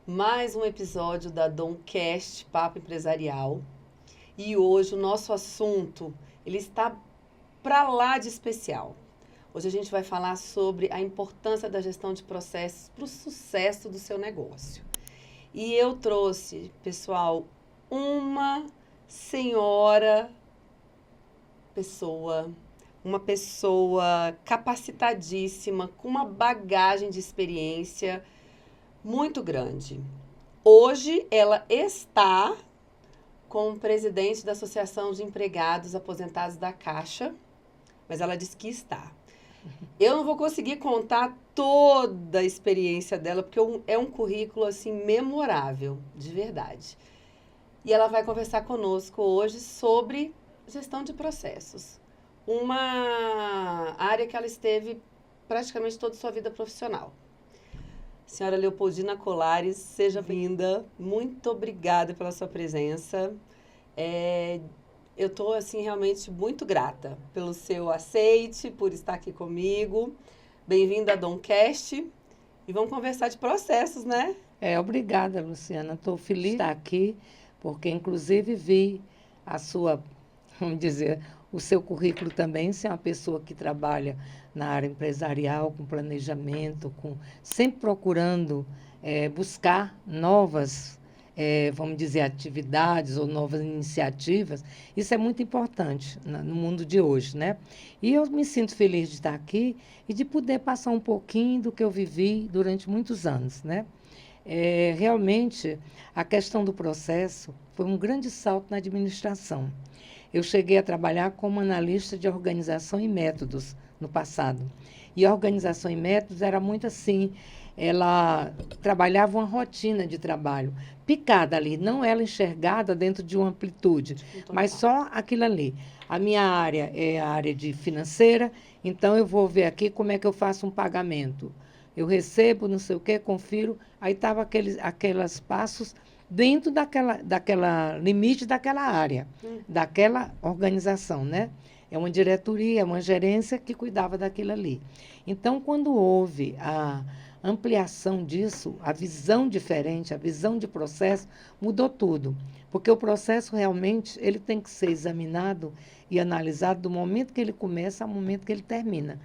Mais um episódio da Domcast Papo Empresarial. E hoje o nosso assunto, ele está para lá de especial. Hoje a gente vai falar sobre a importância da gestão de processos para o sucesso do seu negócio. E eu trouxe, pessoal, uma senhora uma pessoa capacitadíssima, com uma bagagem de experiência muito grande. Hoje ela está como presidente da Associação de Empregados Aposentados da Caixa, mas ela disse que está. Eu não vou conseguir contar toda a experiência dela, porque é um currículo assim memorável, de verdade. E ela vai conversar conosco hoje sobre gestão de processos, uma área que ela esteve praticamente toda a sua vida profissional. Senhora Leopoldina Colares, seja bem-vinda. Muito obrigada pela sua presença. Eu estou, assim, realmente muito grata pelo seu aceite, por estar aqui comigo. Bem-vinda a Domcast. E vamos conversar de processos, né? Obrigada, Luciana. Estou feliz de estar aqui, porque, inclusive, vi a sua, vamos dizer, o seu currículo também. Você é uma pessoa que trabalha na área empresarial, com planejamento, sempre procurando buscar novas, vamos dizer, atividades ou novas iniciativas. Isso é muito importante no mundo de hoje, né? E eu me sinto feliz de estar aqui e de poder passar um pouquinho do que eu vivi durante muitos anos, né? Realmente, a questão do processo foi um grande salto na administração. Eu cheguei a trabalhar como analista de organização e métodos no passado. E a organização e métodos era muito assim, ela trabalhava uma rotina de trabalho, picada ali, não ela enxergada dentro de uma amplitude, mas só aquilo ali. A minha área é a área de financeira, então eu vou ver aqui como é que eu faço um pagamento. Eu recebo, não sei o quê, confiro, aí estava aqueles passos dentro daquela limite daquela área, daquela organização, né? É uma diretoria, é uma gerência que cuidava daquilo ali. Então, quando houve a ampliação disso, a visão diferente, a visão de processo, mudou tudo. Porque o processo realmente ele tem que ser examinado e analisado do momento que ele começa ao momento que ele termina,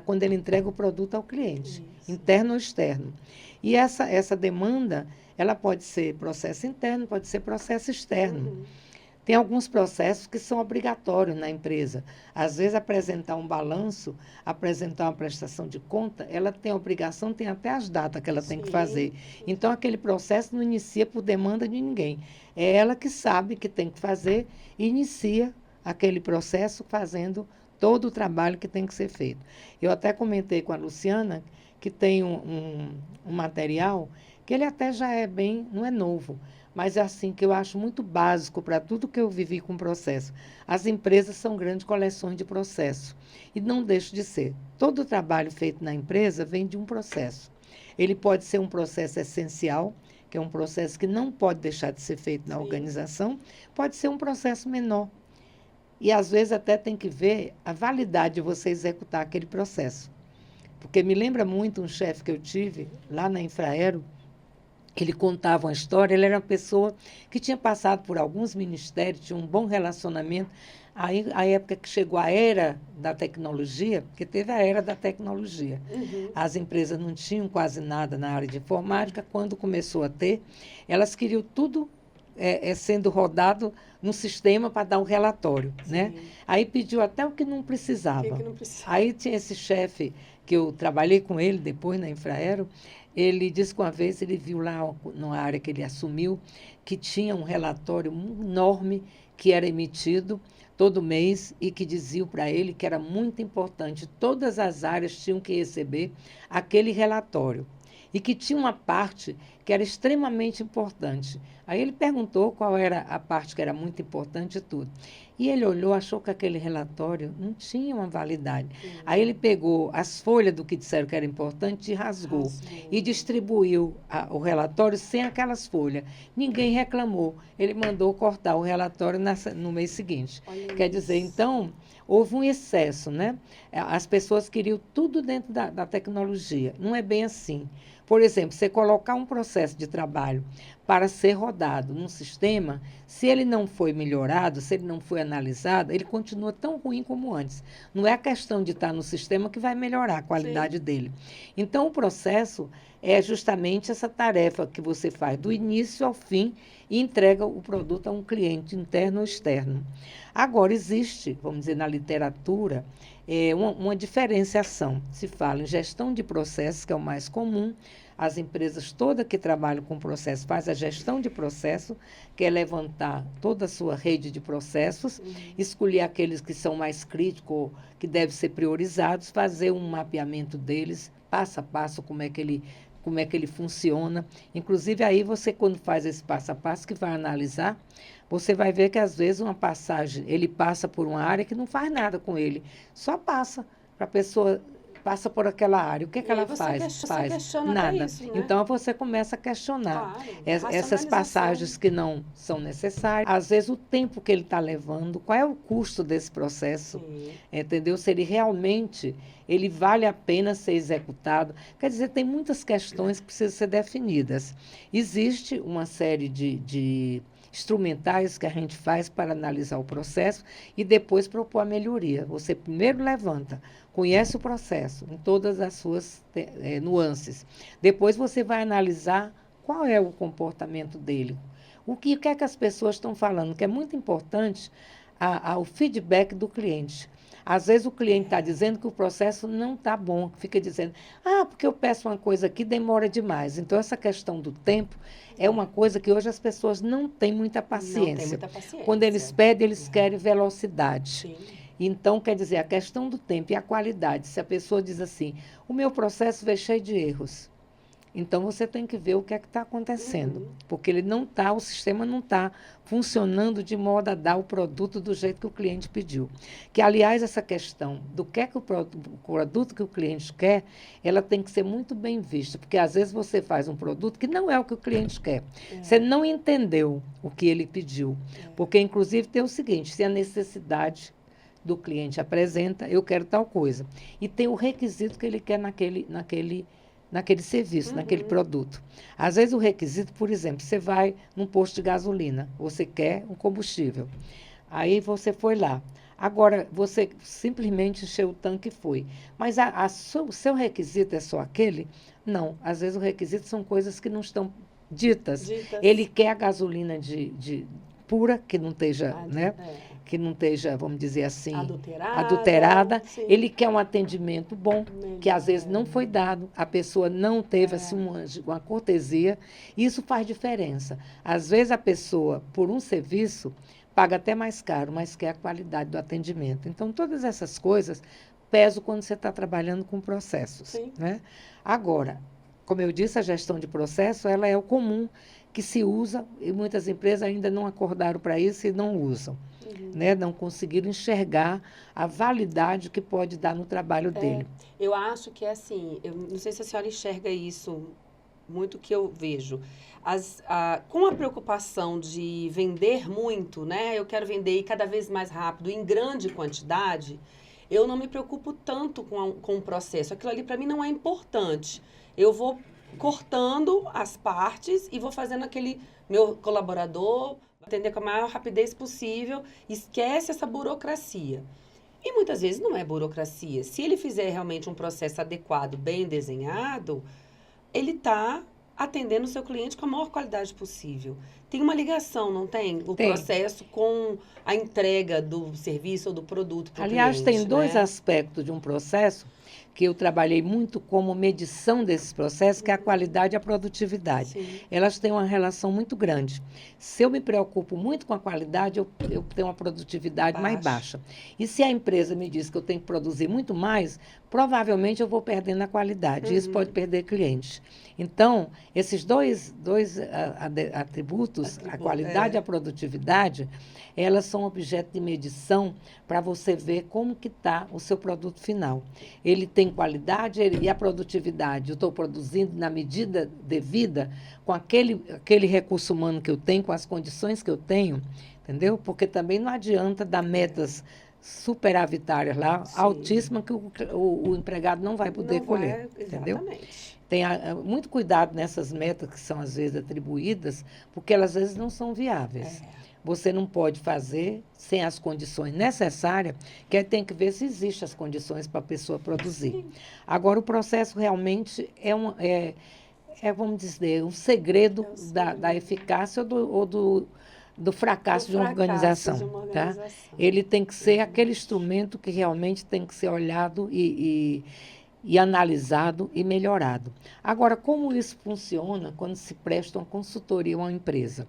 quando ele entrega o produto ao cliente, interno ou externo. E essa demanda, ela pode ser processo interno, pode ser processo externo. Tem alguns processos que são obrigatórios na empresa. Às vezes, apresentar um balanço, apresentar uma prestação de conta, ela tem a obrigação, tem até as datas que ela tem que fazer. Então, aquele processo não inicia por demanda de ninguém. É ela que sabe que tem que fazer e inicia aquele processo fazendo todo o trabalho que tem que ser feito. Eu até comentei com a Luciana que tem um material que ele até já é bem, não é novo, mas é assim que eu acho muito básico para tudo que eu vivi com o processo. As empresas são grandes coleções de processo e não deixa de ser. Todo o trabalho feito na empresa vem de um processo. Ele pode ser um processo essencial, que é um processo que não pode deixar de ser feito na organização, pode ser um processo menor. E às vezes até tem que ver a validade de você executar aquele processo. Porque me lembra muito um chefe que eu tive lá na Infraero. Ele contava uma história, ele era uma pessoa que tinha passado por alguns ministérios, tinha um bom relacionamento. Aí, a época que chegou a era da tecnologia, porque teve a era da tecnologia. As empresas não tinham quase nada na área de informática. Quando começou a ter, elas queriam tudo sendo rodado no sistema para dar um relatório, né? Aí pediu até o que não precisava. Aí tinha esse chefe que eu trabalhei com ele depois na Infraero. Ele disse que uma vez ele viu lá, na área que ele assumiu, que tinha um relatório enorme que era emitido todo mês e que diziam para ele que era muito importante, todas as áreas tinham que receber aquele relatório. E que tinha uma parte que era extremamente importante. Aí ele perguntou qual era a parte que era muito importante e tudo. E ele olhou, achou que aquele relatório não tinha uma validade. Aí ele pegou as folhas do que disseram que era importante e rasgou. E distribuiu o relatório sem aquelas folhas. Ninguém reclamou. Ele mandou cortar o relatório no mês seguinte. Quer dizer, então, houve um excesso, né? As pessoas queriam tudo dentro da tecnologia. Não é bem assim. Por exemplo, você colocar um processo processo de trabalho para ser rodado num sistema, se ele não foi melhorado, se ele não foi analisado, ele continua tão ruim como antes. Não é a questão de estar no sistema que vai melhorar a qualidade dele. Então, o processo é justamente essa tarefa que você faz do início ao fim e entrega o produto a um cliente interno ou externo. Agora, existe, vamos dizer, na literatura, uma diferenciação. Se fala em gestão de processos, que é o mais comum. As empresas todas que trabalham com processo fazem a gestão de processo, que é levantar toda a sua rede de processos, escolher aqueles que são mais críticos, que devem ser priorizados, fazer um mapeamento deles, passo a passo, como é que ele funciona. Inclusive, aí você, quando faz esse passo a passo, que vai analisar, você vai ver que, às vezes, uma passagem, ele passa por uma área que não faz nada com ele, só passa para a pessoa... passa por aquela área. O que ela faz? Você questiona nada. isso, né? Então, você começa a questionar. Claro, Essas passagens que não são necessárias. Às vezes, o tempo que ele está levando, qual é o custo desse processo? Entendeu? Se ele realmente ele vale a pena ser executado. Quer dizer, tem muitas questões que precisam ser definidas. Existe uma série de instrumentais que a gente faz para analisar o processo e depois propor a melhoria. Você primeiro levanta, conhece o processo em todas as suas nuances. Depois você vai analisar qual é o comportamento dele. O que é que as pessoas estão falando, que é muito importante o feedback do cliente. Às vezes o cliente está dizendo que o processo não está bom, fica dizendo, porque eu peço uma coisa aqui, demora demais. Então, essa questão do tempo é uma coisa que hoje as pessoas não têm muita paciência. Não tem muita paciência. Quando eles pedem, eles querem velocidade. Sim. Então, quer dizer, a questão do tempo e a qualidade. Se a pessoa diz assim, o meu processo veio cheio de erros. Então, você tem que ver o que é que está acontecendo. Porque o sistema não está funcionando de modo a dar o produto do jeito que o cliente pediu. Que, aliás, essa questão do que é que o produto que o cliente quer, ela tem que ser muito bem vista. Porque, às vezes, você faz um produto que não é o que o cliente quer. Você não entendeu o que ele pediu. Porque, inclusive, tem o seguinte, se a necessidade do cliente apresenta, eu quero tal coisa. E tem o requisito que ele quer naquele serviço, naquele produto. Às vezes o requisito, por exemplo, você vai num posto de gasolina, você quer um combustível. Aí você foi lá. Agora, você simplesmente encheu o tanque e foi. Mas o seu requisito é só aquele? Não. Às vezes o requisito são coisas que não estão ditas. Ele quer a gasolina pura, que não esteja, que não esteja, vamos dizer assim, adulterada. Ele quer um atendimento bom, que às vezes não foi dado, a pessoa não teve assim, uma cortesia. Isso faz diferença. Às vezes a pessoa, por um serviço, paga até mais caro, mas quer a qualidade do atendimento. Então, todas essas coisas pesam quando você está trabalhando com processos. Né? Agora, como eu disse, a gestão de processo ela é o comum que se usa, e muitas empresas ainda não acordaram para isso e não usam. Né? Não conseguiram enxergar a validade que pode dar no trabalho dele. Eu acho que é assim, eu não sei se a senhora enxerga isso, muito que eu vejo. Com a preocupação de vender muito, né? Eu quero vender cada vez mais rápido, em grande quantidade, eu não me preocupo tanto com o processo. Aquilo ali, para mim, não é importante. Eu vou cortando as partes e vou fazendo aquele meu colaborador atender com a maior rapidez possível, esquece essa burocracia. E muitas vezes não é burocracia. Se ele fizer realmente um processo adequado, bem desenhado, ele está atendendo o seu cliente com a maior qualidade possível. Tem uma ligação, não tem? O processo com a entrega do serviço ou do produto para o cliente. Aliás, tem dois aspectos de um processo que eu trabalhei muito como medição desses processos, que é a qualidade e a produtividade. Sim. Elas têm uma relação muito grande. Se eu me preocupo muito com a qualidade, eu tenho uma produtividade mais baixa. E se a empresa me diz que eu tenho que produzir muito mais, provavelmente eu vou perdendo a qualidade. Isso pode perder clientes. Então, esses dois atributos, a qualidade e a produtividade, elas são objeto de medição para você ver como que está o seu produto final. Ele tem qualidade e a produtividade. Eu estou produzindo na medida devida, com aquele recurso humano que eu tenho, com as condições que eu tenho, entendeu? Porque também não adianta dar metas superavitárias lá, Sim. altíssimas, que o empregado não vai poder colher, entendeu? Exatamente. Tem muito cuidado nessas metas que são, às vezes, atribuídas, porque elas, às vezes, não são viáveis. Você não pode fazer sem as condições necessárias, que aí tem que ver se existem as condições para a pessoa produzir. Sim. Agora, o processo realmente vamos dizer, um segredo da eficácia ou do fracasso de uma organização. Tá? Ele tem que ser aquele instrumento que realmente tem que ser olhado e analisado e melhorado. Agora, como isso funciona quando se presta uma consultoria a uma empresa?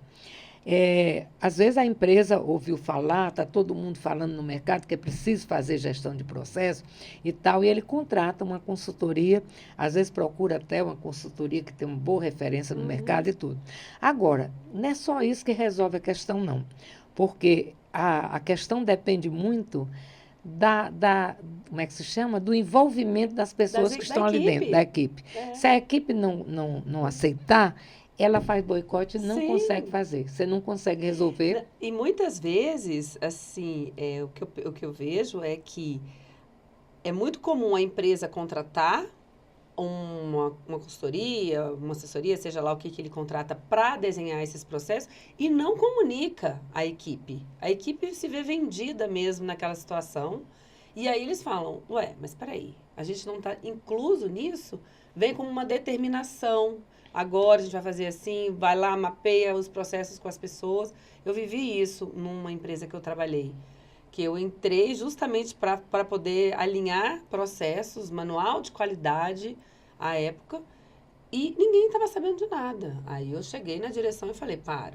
Às vezes a empresa ouviu falar, está todo mundo falando no mercado que é preciso fazer gestão de processo e tal, e ele contrata uma consultoria, às vezes procura até uma consultoria que tem uma boa referência no mercado e tudo. Agora, não é só isso que resolve a questão, não, porque a questão depende muito como é que se chama? Do envolvimento das pessoas que estão ali dentro, da equipe. Se a equipe não aceitar, ela faz boicote e não consegue fazer. Você não consegue resolver. E muitas vezes, assim, o que eu vejo é que é muito comum a empresa contratar uma consultoria, uma assessoria, seja lá o que ele contrata para desenhar esses processos e não comunica à equipe. A equipe se vê vendida mesmo naquela situação e aí eles falam, ué, mas espera aí, a gente não está incluso nisso? Vem como uma determinação. Agora a gente vai fazer assim, vai lá, mapeia os processos com as pessoas. Eu vivi isso numa empresa que eu trabalhei, que eu entrei justamente para poder alinhar processos, manual de qualidade à época, e ninguém estava sabendo de nada. Aí eu cheguei na direção e falei, a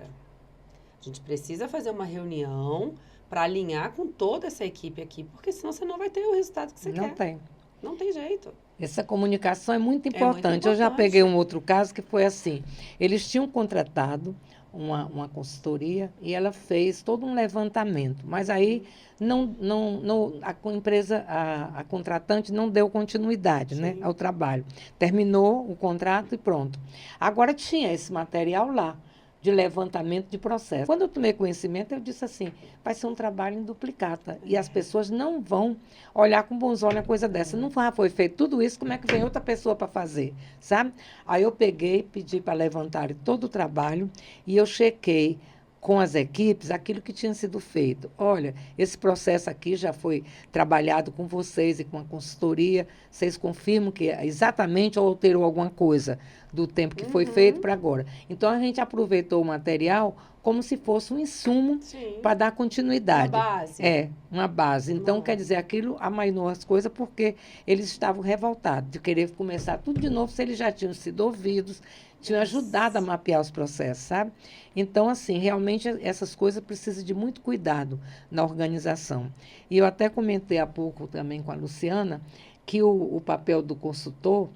gente precisa fazer uma reunião para alinhar com toda essa equipe aqui, porque senão você não vai ter o resultado que você quer. Não tem. Não tem jeito. Essa comunicação é muito importante. Eu já peguei um outro caso que foi assim. Eles tinham contratado uma consultoria e ela fez todo um levantamento. Mas aí a empresa, a contratante não deu continuidade, né, ao trabalho. Terminou o contrato e pronto. Agora tinha esse material lá, de levantamento de processo. Quando eu tomei conhecimento, eu disse assim, vai ser um trabalho em duplicata. E as pessoas não vão olhar com bons olhos a coisa dessa. Não foi feito tudo isso, como é que vem outra pessoa para fazer, sabe? Aí eu peguei, pedi para levantarem todo o trabalho e eu chequei com as equipes aquilo que tinha sido feito. Olha, esse processo aqui já foi trabalhado com vocês e com a consultoria. Vocês confirmam que exatamente alterou alguma coisa do tempo que foi feito para agora. Então, a gente aproveitou o material como se fosse um insumo para dar continuidade. Uma base. Uma base. Então, quer dizer, aquilo amainou as coisas porque eles estavam revoltados de querer começar tudo de novo se eles já tinham sido ouvidos, tinham ajudado a mapear os processos, sabe? Então, assim, realmente essas coisas precisam de muito cuidado na organização. E eu até comentei há pouco também com a Luciana que o papel do consultor,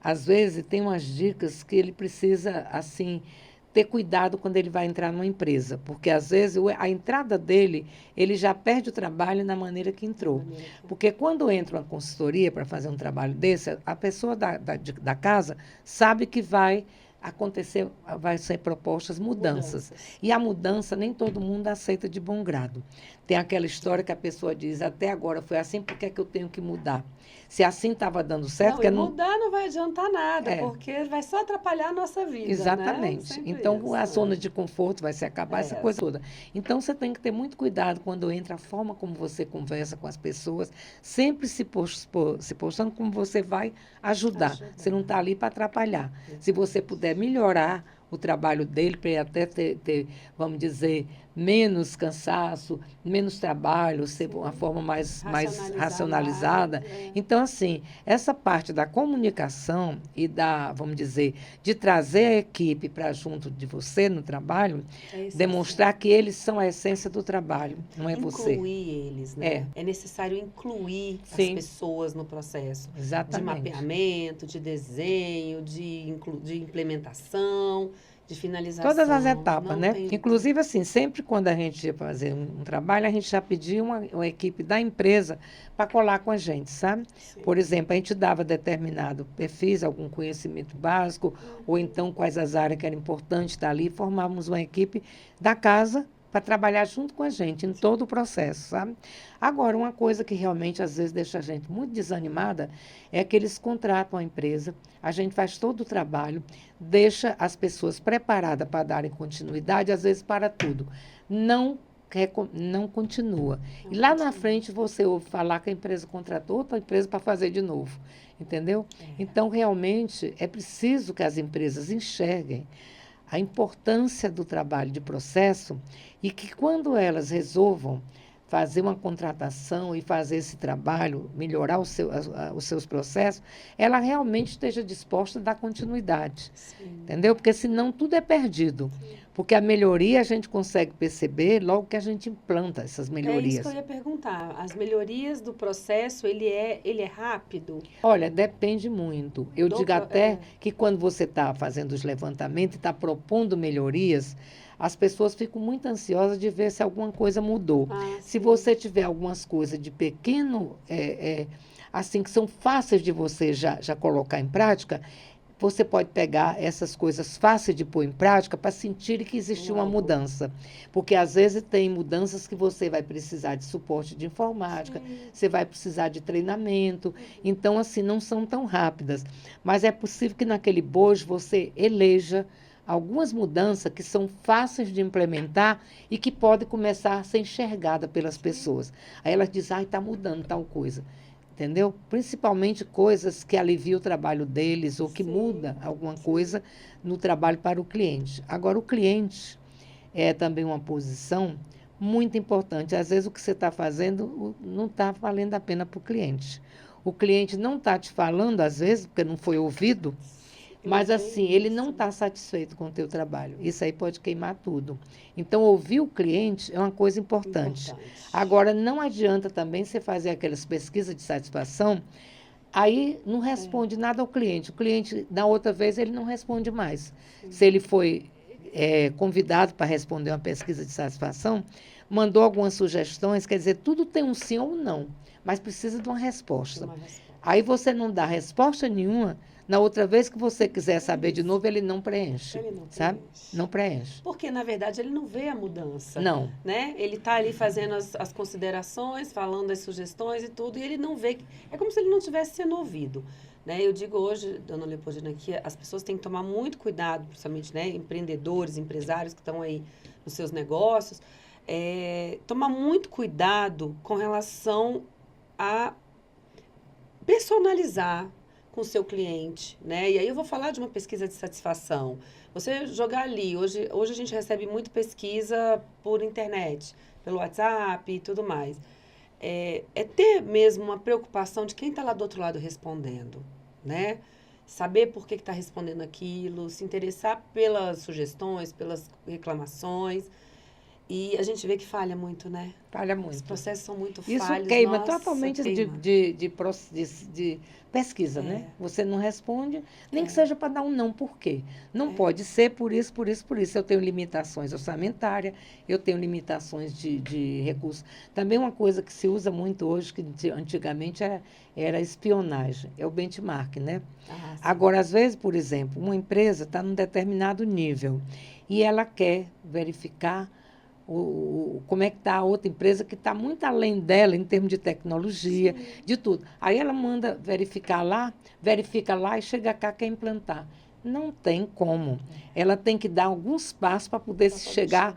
às vezes, tem umas dicas que ele precisa, assim, ter cuidado quando ele vai entrar numa empresa, porque, às vezes, a entrada dele, ele já perde o trabalho na maneira que entrou. Porque quando entra uma consultoria para fazer um trabalho desse, a pessoa da casa sabe que vai ser propostas mudanças. E a mudança nem todo mundo aceita de bom grado. Tem aquela história que a pessoa diz, até agora foi assim, por que é que eu tenho que mudar? Se assim estava dando certo... Mudar não vai adiantar nada, porque vai só atrapalhar a nossa vida. Exatamente. Né? Então, isso, a zona de conforto vai se acabar, essa coisa toda. Então, você tem que ter muito cuidado quando entra a forma como você conversa com as pessoas, sempre se postando como você vai ajudar. Você não está ali para atrapalhar. Se você puder melhorar o trabalho dele, para ele até ter, vamos dizer, menos cansaço, menos trabalho, ser uma forma mais racionalizada. Então, assim, essa parte da comunicação e vamos dizer, de trazer a equipe para junto de você no trabalho, demonstrar que eles são a essência do trabalho, não é você. Incluir eles, né? É necessário incluir as pessoas no processo. Exatamente. De mapeamento, de desenho, de implementação, de finalização. Todas as etapas, né? Inclusive, assim, sempre quando a gente ia fazer um trabalho, a gente já pedia uma equipe da empresa para colar com a gente, sabe? Por exemplo, a gente dava determinado perfis, algum conhecimento básico, ou então quais as áreas que eram importantes estar ali, formávamos uma equipe da casa para trabalhar junto com a gente em todo o processo, sabe? Agora, uma coisa que realmente às vezes deixa a gente muito desanimada é que eles contratam a empresa, a gente faz todo o trabalho, deixa as pessoas preparadas para darem continuidade, às vezes para tudo. Não não continua. Não E lá na continua. frente você ouve falar que a empresa contratou outra empresa para fazer de novo. Entendeu? É. Então, realmente, é preciso que as empresas enxerguem a importância do trabalho de processo e que quando elas resolvam fazer uma contratação e fazer esse trabalho, melhorar os seus processos, ela realmente esteja disposta a dar continuidade. Sim. Entendeu? Porque senão tudo é perdido. Porque a melhoria a gente consegue perceber logo que a gente implanta essas É isso melhorias. que eu ia perguntar. As melhorias do processo, ele é rápido? Olha, depende muito. Eu digo até É. que quando você está fazendo os levantamentos e está propondo melhorias, as pessoas ficam muito ansiosas de ver se alguma coisa mudou. Ah, Se sim. você tiver algumas coisas de pequeno, assim, que são fáceis de você já colocar em prática, você pode pegar essas coisas fáceis de pôr em prática para sentir que existiu uma Logo. mudança. Porque às vezes tem mudanças que você vai precisar de suporte de informática, Sim. você vai precisar de treinamento. Então, assim, não são tão rápidas. Mas é possível que naquele bojo você eleja algumas mudanças que são fáceis de implementar e que podem começar a ser enxergada pelas pessoas. Aí elas dizem, está mudando tal coisa. Entendeu? Principalmente coisas que aliviam o trabalho deles ou que Sim, muda alguma sim. coisa no trabalho para o cliente. Agora, o cliente é também uma posição muito importante. Às vezes, o que você está fazendo não está valendo a pena para o cliente. O cliente não está te falando, às vezes, porque não foi ouvido, mas Eu assim, vejo ele não isso. está satisfeito com o teu trabalho. Isso aí pode queimar tudo. Então, ouvir o cliente é uma coisa importante. Importante. Agora, não adianta também você fazer aquelas pesquisas de satisfação, aí não responde nada ao cliente. O cliente, na outra vez, ele não responde mais. Se ele foi convidado para responder uma pesquisa de satisfação, mandou algumas sugestões, quer dizer, tudo tem um sim ou um não, mas precisa de uma resposta. Uma resposta. Aí você não dá resposta nenhuma, na outra vez que você quiser saber de novo, ele não preenche, Ele não sabe? preenche. Não preenche. Porque, na verdade, ele não vê a mudança. Não. Né? Ele está ali fazendo as considerações, falando as sugestões e tudo, e ele não vê. É como se ele não estivesse sendo ouvido. Né? Eu digo hoje, dona Leopoldina, que as pessoas têm que tomar muito cuidado, principalmente, né, empreendedores, empresários que estão aí nos seus negócios, tomar muito cuidado com relação a personalizar com o seu cliente, né? E aí eu vou falar de uma pesquisa de satisfação. Você jogar ali, hoje a gente recebe muito pesquisa por internet, pelo WhatsApp e tudo mais. É ter mesmo uma preocupação de quem está lá do outro lado respondendo, né? Saber por que está respondendo aquilo, se interessar pelas sugestões, pelas reclamações. E a gente vê que falha muito, né? Falha Os muito. processos são muito Isso falhos. queima Nossa, totalmente queima. de pesquisa, né? Você não responde, nem que seja para dar um não. Por quê? Não pode ser por isso, por isso, por isso. Eu tenho limitações orçamentárias, eu tenho limitações de recursos. Também uma coisa que se usa muito hoje, que antigamente era espionagem, é o benchmark, né? Ah, sim. Agora, às vezes, por exemplo, uma empresa está num determinado nível e ela quer verificar como é que está a outra empresa que está muito além dela em termos de tecnologia, de tudo. Aí ela manda verifica lá e chega cá, quer implantar. Não tem como. Ela tem que dar alguns passos para poder chegar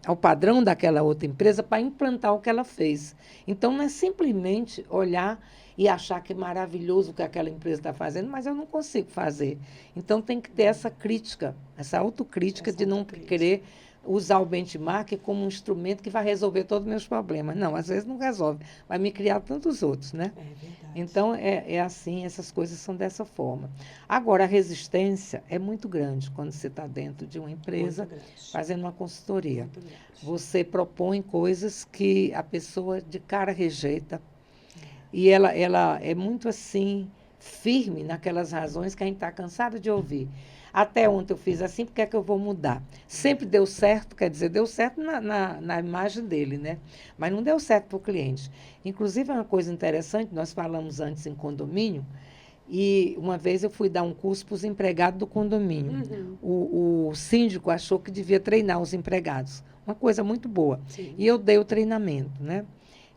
ao padrão daquela outra empresa para implantar o que ela fez. Então, não é simplesmente olhar e achar que é maravilhoso o que aquela empresa está fazendo, mas eu não consigo fazer. Então, tem que ter essa crítica, essa autocrítica de não querer usar o benchmark como um instrumento que vai resolver todos os meus problemas. Não, às vezes não resolve, vai me criar tantos outros, né? É verdade. Então, é assim, essas coisas são dessa forma. Agora, a resistência é muito grande quando você está dentro de uma empresa Muito grande. fazendo uma consultoria. Muito grande. Você propõe coisas que a pessoa de cara rejeita. E ela é muito assim, firme naquelas razões que a gente está cansado de ouvir. Até ontem eu fiz assim, por que é que eu vou mudar? Sempre deu certo, quer dizer, deu certo na imagem dele, né? Mas não deu certo para o cliente. Inclusive, é uma coisa interessante, nós falamos antes em condomínio, E uma vez eu fui dar um curso para os empregados do condomínio. O síndico achou que devia treinar os empregados. Uma coisa muito boa. Sim. E eu dei o treinamento, né?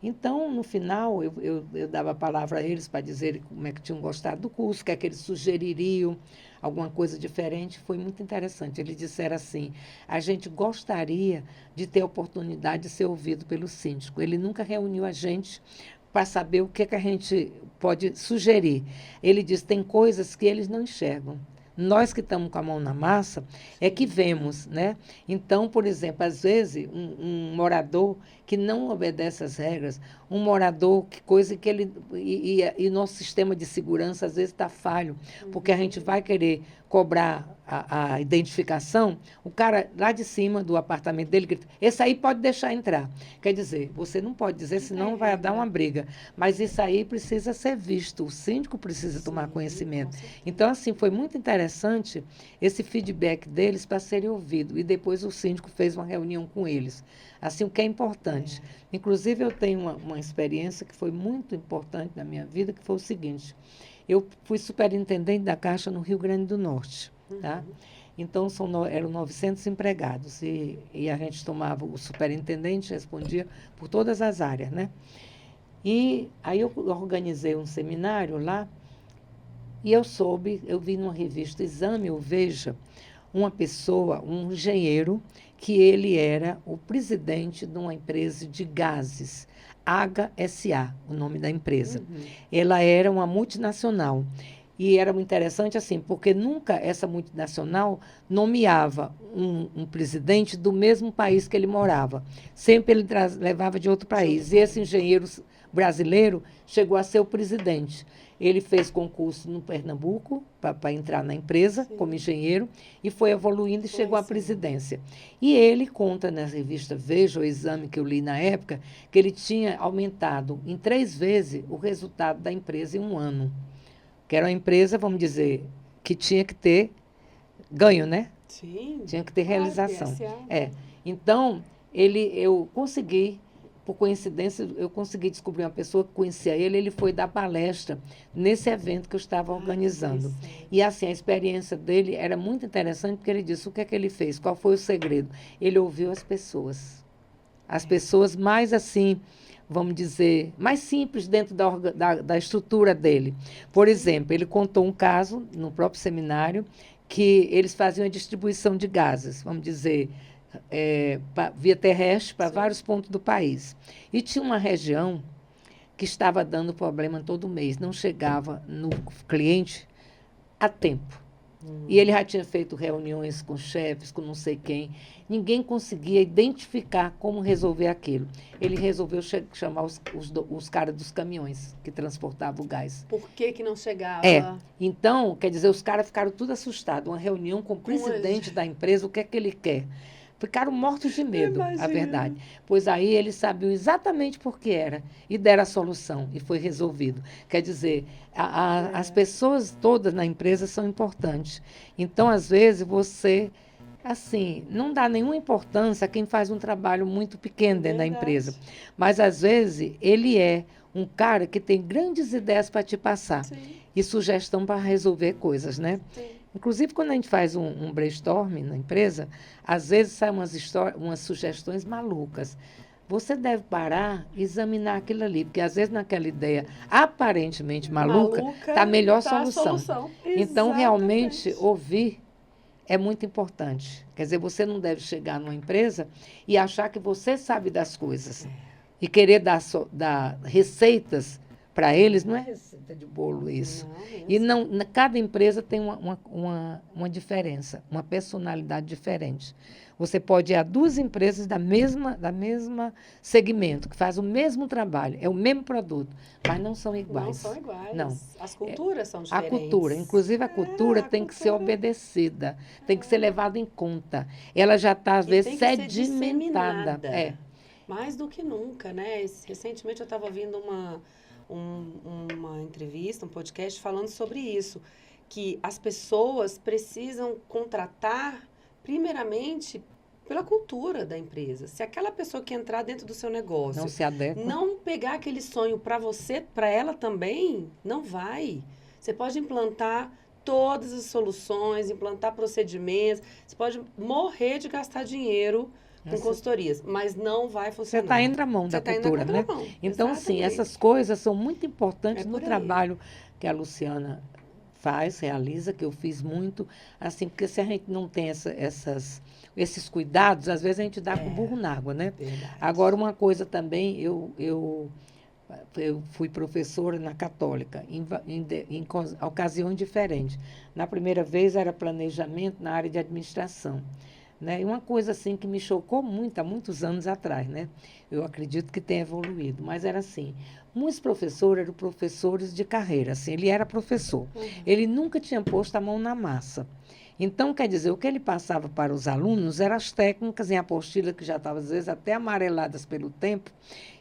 Então, no final, eu dava a palavra a eles para dizer como é que tinham gostado do curso, o que é que eles sugeririam, alguma coisa diferente. Foi muito interessante. Eles disseram assim, a gente gostaria de ter a oportunidade de ser ouvido pelo síndico. Ele nunca reuniu a gente para saber o que é que a gente pode sugerir. Ele diz, tem coisas que eles não enxergam. Nós que estamos com a mão na massa é que vemos, né? Então, por exemplo, às vezes, um morador que não obedece às regras, um morador, que coisa que ele... E nosso sistema de segurança, às vezes, está falho, porque a gente vai querer cobrar a identificação, o cara lá de cima do apartamento dele grita, esse aí pode deixar entrar. Quer dizer, você não pode dizer, senão vai dar uma briga. Mas isso aí precisa ser visto, o síndico precisa tomar conhecimento. Então, assim, foi muito interessante esse feedback deles para serem ouvidos. E depois o síndico fez uma reunião com eles. Assim, o que é importante. Inclusive, eu tenho uma experiência que foi muito importante na minha vida, que foi o seguinte. Eu fui superintendente da Caixa no Rio Grande do Norte, tá? Então, eram 900 empregados e a gente tomava, o superintendente respondia por todas as áreas, né? E aí eu organizei um seminário lá e eu vi numa revista Exame ou Veja, uma pessoa, um engenheiro, que ele era o presidente de uma empresa de gases, HSA, o nome da empresa. Ela era uma multinacional. E era muito interessante assim, porque nunca essa multinacional nomeava um presidente do mesmo país que ele morava. Sempre ele levava de outro país. E esse engenheiro brasileiro chegou a ser o presidente. Ele fez concurso no Pernambuco para entrar na empresa como engenheiro e foi evoluindo e chegou à presidência. E ele conta na revista Veja, o Exame que eu li na época, que ele tinha aumentado em 3 vezes o resultado da empresa em um ano. Que era uma empresa, vamos dizer, que tinha que ter ganho, né? Sim. Tinha que ter realização. Então, eu consegui, por coincidência, eu consegui descobrir uma pessoa que conhecia ele, ele foi dar palestra nesse evento que eu estava organizando. E assim, a experiência dele era muito interessante, porque ele disse, o que é que ele fez? Qual foi o segredo? Ele ouviu as pessoas. As pessoas mais assim, vamos dizer, mais simples dentro da estrutura dele. Por exemplo, ele contou um caso no próprio seminário que eles faziam a distribuição de gases, vamos dizer, via terrestre para vários pontos do país. E tinha uma região que estava dando problema todo mês, não chegava no cliente a tempo. E ele já tinha feito reuniões com chefes, com não sei quem. Ninguém conseguia identificar como resolver aquilo. Ele resolveu chamar os caras dos caminhões que transportavam o gás. Por que não chegava? Então, quer dizer, os caras ficaram tudo assustados. Uma reunião com o presidente da empresa, o que é que ele quer? Ficaram mortos de medo, a verdade. Pois aí eles sabiam exatamente por que era e deram a solução e foi resolvido. Quer dizer, as pessoas todas na empresa são importantes. Então, às vezes, você, assim, não dá nenhuma importância a quem faz um trabalho muito pequeno dentro da empresa. Mas, às vezes, ele é um cara que tem grandes ideias para te passar e sugestão para resolver coisas, né? Inclusive, quando a gente faz um brainstorming na empresa, às vezes saem umas sugestões malucas. Você deve parar e examinar aquilo ali, porque às vezes naquela ideia aparentemente maluca está a melhor solução. Então, realmente, ouvir é muito importante. Quer dizer, você não deve chegar numa empresa e achar que você sabe das coisas. E querer dar receitas para eles, não é receita de bolo isso. E cada empresa tem uma diferença, uma personalidade diferente. Você pode ir a 2 empresas da mesma segmento, que faz o mesmo trabalho, é o mesmo produto, mas não são iguais. Não são iguais. Não. As culturas são diferentes. A cultura, inclusive a cultura tem que ser obedecida, tem que ser levada em conta. Ela já está, às vezes, sedimentada. Mais do que nunca, né? Recentemente eu estava ouvindo uma entrevista, um podcast falando sobre isso, que as pessoas precisam contratar primeiramente pela cultura da empresa. Se aquela pessoa que entrar dentro do seu negócio não se adequa, não pegar aquele sonho para você, para ela também, não vai. Você pode implantar todas as soluções, implantar procedimentos, você pode morrer de gastar dinheiro com consultorias, mas não vai Você funcionar. está indo na mão da Você está indo na cultura, né? contramão. Então, sim, Exatamente. essas coisas são muito importantes É no por aí. trabalho que a Luciana faz, realiza, que eu fiz muito, assim, porque se a gente não tem esses cuidados, às vezes a gente dá com burro na água, né? Verdade. Agora, uma coisa também, eu fui professora na Católica, ocasiões diferentes. Na primeira vez era planejamento na área de administração. Né? E uma coisa assim que me chocou muito há muitos anos atrás, né? Eu acredito que tenha evoluído, mas era assim, muitos professores eram professores de carreira, assim, ele era professor. Ele nunca tinha posto a mão na massa. Então, quer dizer, o que ele passava para os alunos eram as técnicas em apostila que já estavam, às vezes, até amareladas pelo tempo,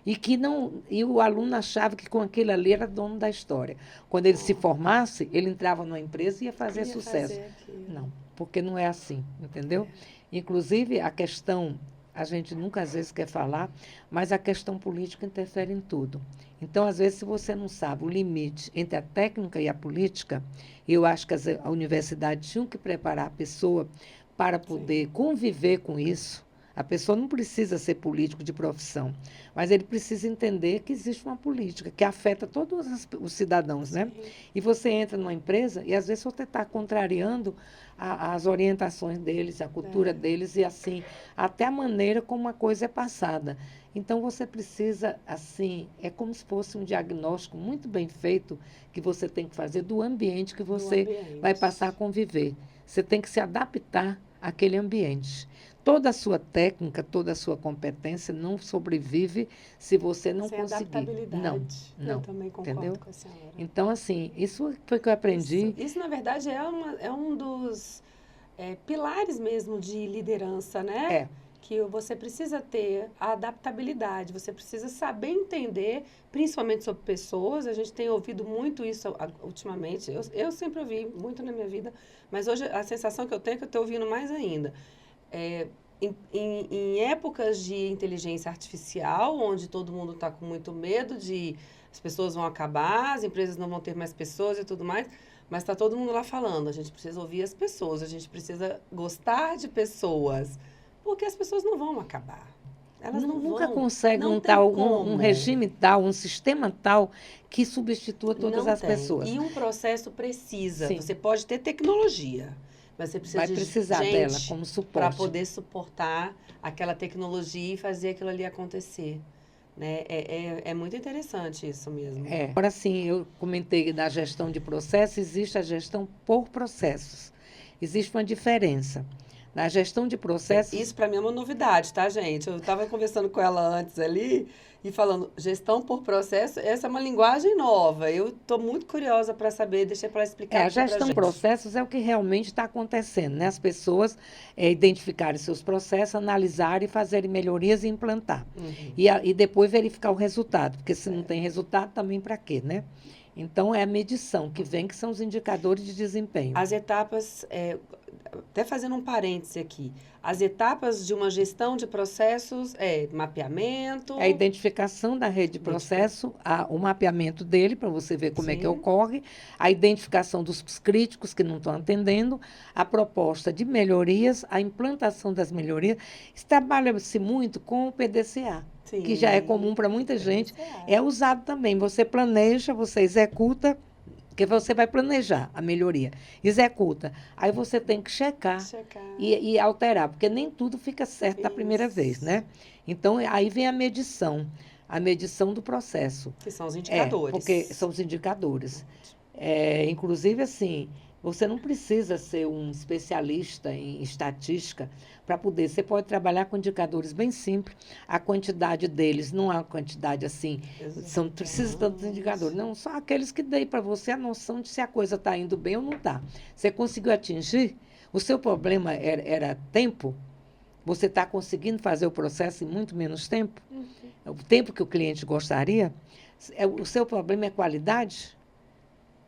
e o aluno achava que com aquilo ali era dono da história. Quando ele se formasse, ele entrava numa empresa e ia fazer sucesso. Não, porque não é assim, entendeu? Inclusive, a questão, a gente nunca às vezes quer falar, mas a questão política interfere em tudo. Então, às vezes, se você não sabe o limite entre a técnica e a política, eu acho que a universidade tinha que preparar a pessoa para poder conviver com isso. A pessoa não precisa ser político de profissão, mas ele precisa entender que existe uma política que afeta todos os cidadãos, né? E você entra numa empresa e, às vezes, você está contrariando as orientações deles, a cultura deles e, assim, até a maneira como a coisa é passada. Então, você precisa, assim, é como se fosse um diagnóstico muito bem feito que você tem que fazer do ambiente que você vai passar a conviver. Você tem que se adaptar àquele ambiente. Toda a sua técnica, toda a sua competência não sobrevive se você não Sem conseguir. adaptabilidade. Não. Eu também concordo Entendeu? com a senhora. Então, assim, isso foi que eu aprendi. Isso na verdade, é um dos pilares mesmo de liderança, né? É. Que você precisa ter a adaptabilidade, você precisa saber entender, principalmente sobre pessoas. A gente tem ouvido muito isso ultimamente. Eu sempre ouvi muito na minha vida, mas hoje a sensação que eu tenho é que eu estou ouvindo mais ainda. Em épocas de inteligência artificial, onde todo mundo está com muito medo de as pessoas vão acabar, as empresas não vão ter mais pessoas e tudo mais, mas está todo mundo lá falando, a gente precisa ouvir as pessoas, a gente precisa gostar de pessoas, porque as pessoas não vão acabar. Elas nunca vão. conseguem um regime tal, um sistema tal que substitua todas as pessoas. E um processo precisa. Sim. Você pode ter tecnologia, mas você precisa vai de precisar gente dela como suporte para poder suportar aquela tecnologia e fazer aquilo ali acontecer. Né? É muito interessante isso mesmo. Agora sim, eu comentei da gestão de processos, existe a gestão por processos. Existe uma diferença. Na gestão de processos... Isso para mim é uma novidade, tá, gente? Eu estava conversando com ela antes ali e falando, gestão por processo, essa é uma linguagem nova. Eu estou muito curiosa para saber, deixa para ela explicar. A gestão de processos é o que realmente está acontecendo, né? As pessoas identificarem seus processos, analisarem, fazerem melhorias e implantar. E depois verificar o resultado, porque se não tem resultado, também para quê, né? Então, é a medição que vem, que são os indicadores de desempenho. As etapas, até fazendo um parêntese aqui, as etapas de uma gestão de processos é mapeamento... É a identificação da rede de processo, o mapeamento dele, para você ver como é que ocorre, a identificação dos críticos que não estão atendendo, a proposta de melhorias, a implantação das melhorias. Trabalha-se muito com o PDCA. Sim, que já é comum para muita gente, é usado também. Você planeja, você executa, porque você vai planejar a melhoria, executa. Aí você tem que checar. E alterar, porque nem tudo fica certo da primeira vez, né? Então, aí vem a medição do processo. Que são os indicadores. Porque são os indicadores. Inclusive, assim, você não precisa ser um especialista em estatística para poder. Você pode trabalhar com indicadores bem simples. A quantidade deles não é uma quantidade assim, precisa de tantos indicadores. Não, só aqueles que dêem para você a noção de se a coisa está indo bem ou não está. Você conseguiu atingir? O seu problema era tempo? Você está conseguindo fazer o processo em muito menos tempo? O tempo que o cliente gostaria? O seu problema é qualidade?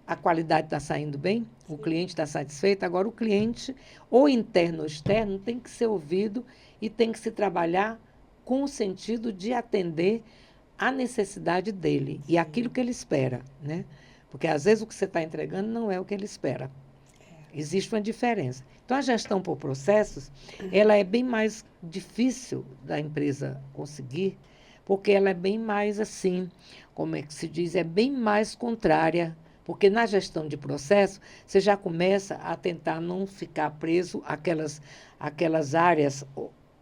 A qualidade está saindo bem? O cliente está satisfeito? Agora, o cliente, ou interno ou externo, tem que ser ouvido e tem que se trabalhar com o sentido de atender à necessidade dele e aquilo que ele espera, né? Porque, às vezes, o que você está entregando não é o que ele espera. Existe uma diferença. Então, a gestão por processos, ela é bem mais difícil da empresa conseguir, porque ela é bem mais assim, como é que se diz, é bem mais contrária. Porque na gestão de processo, você já começa a tentar não ficar preso àquelas áreas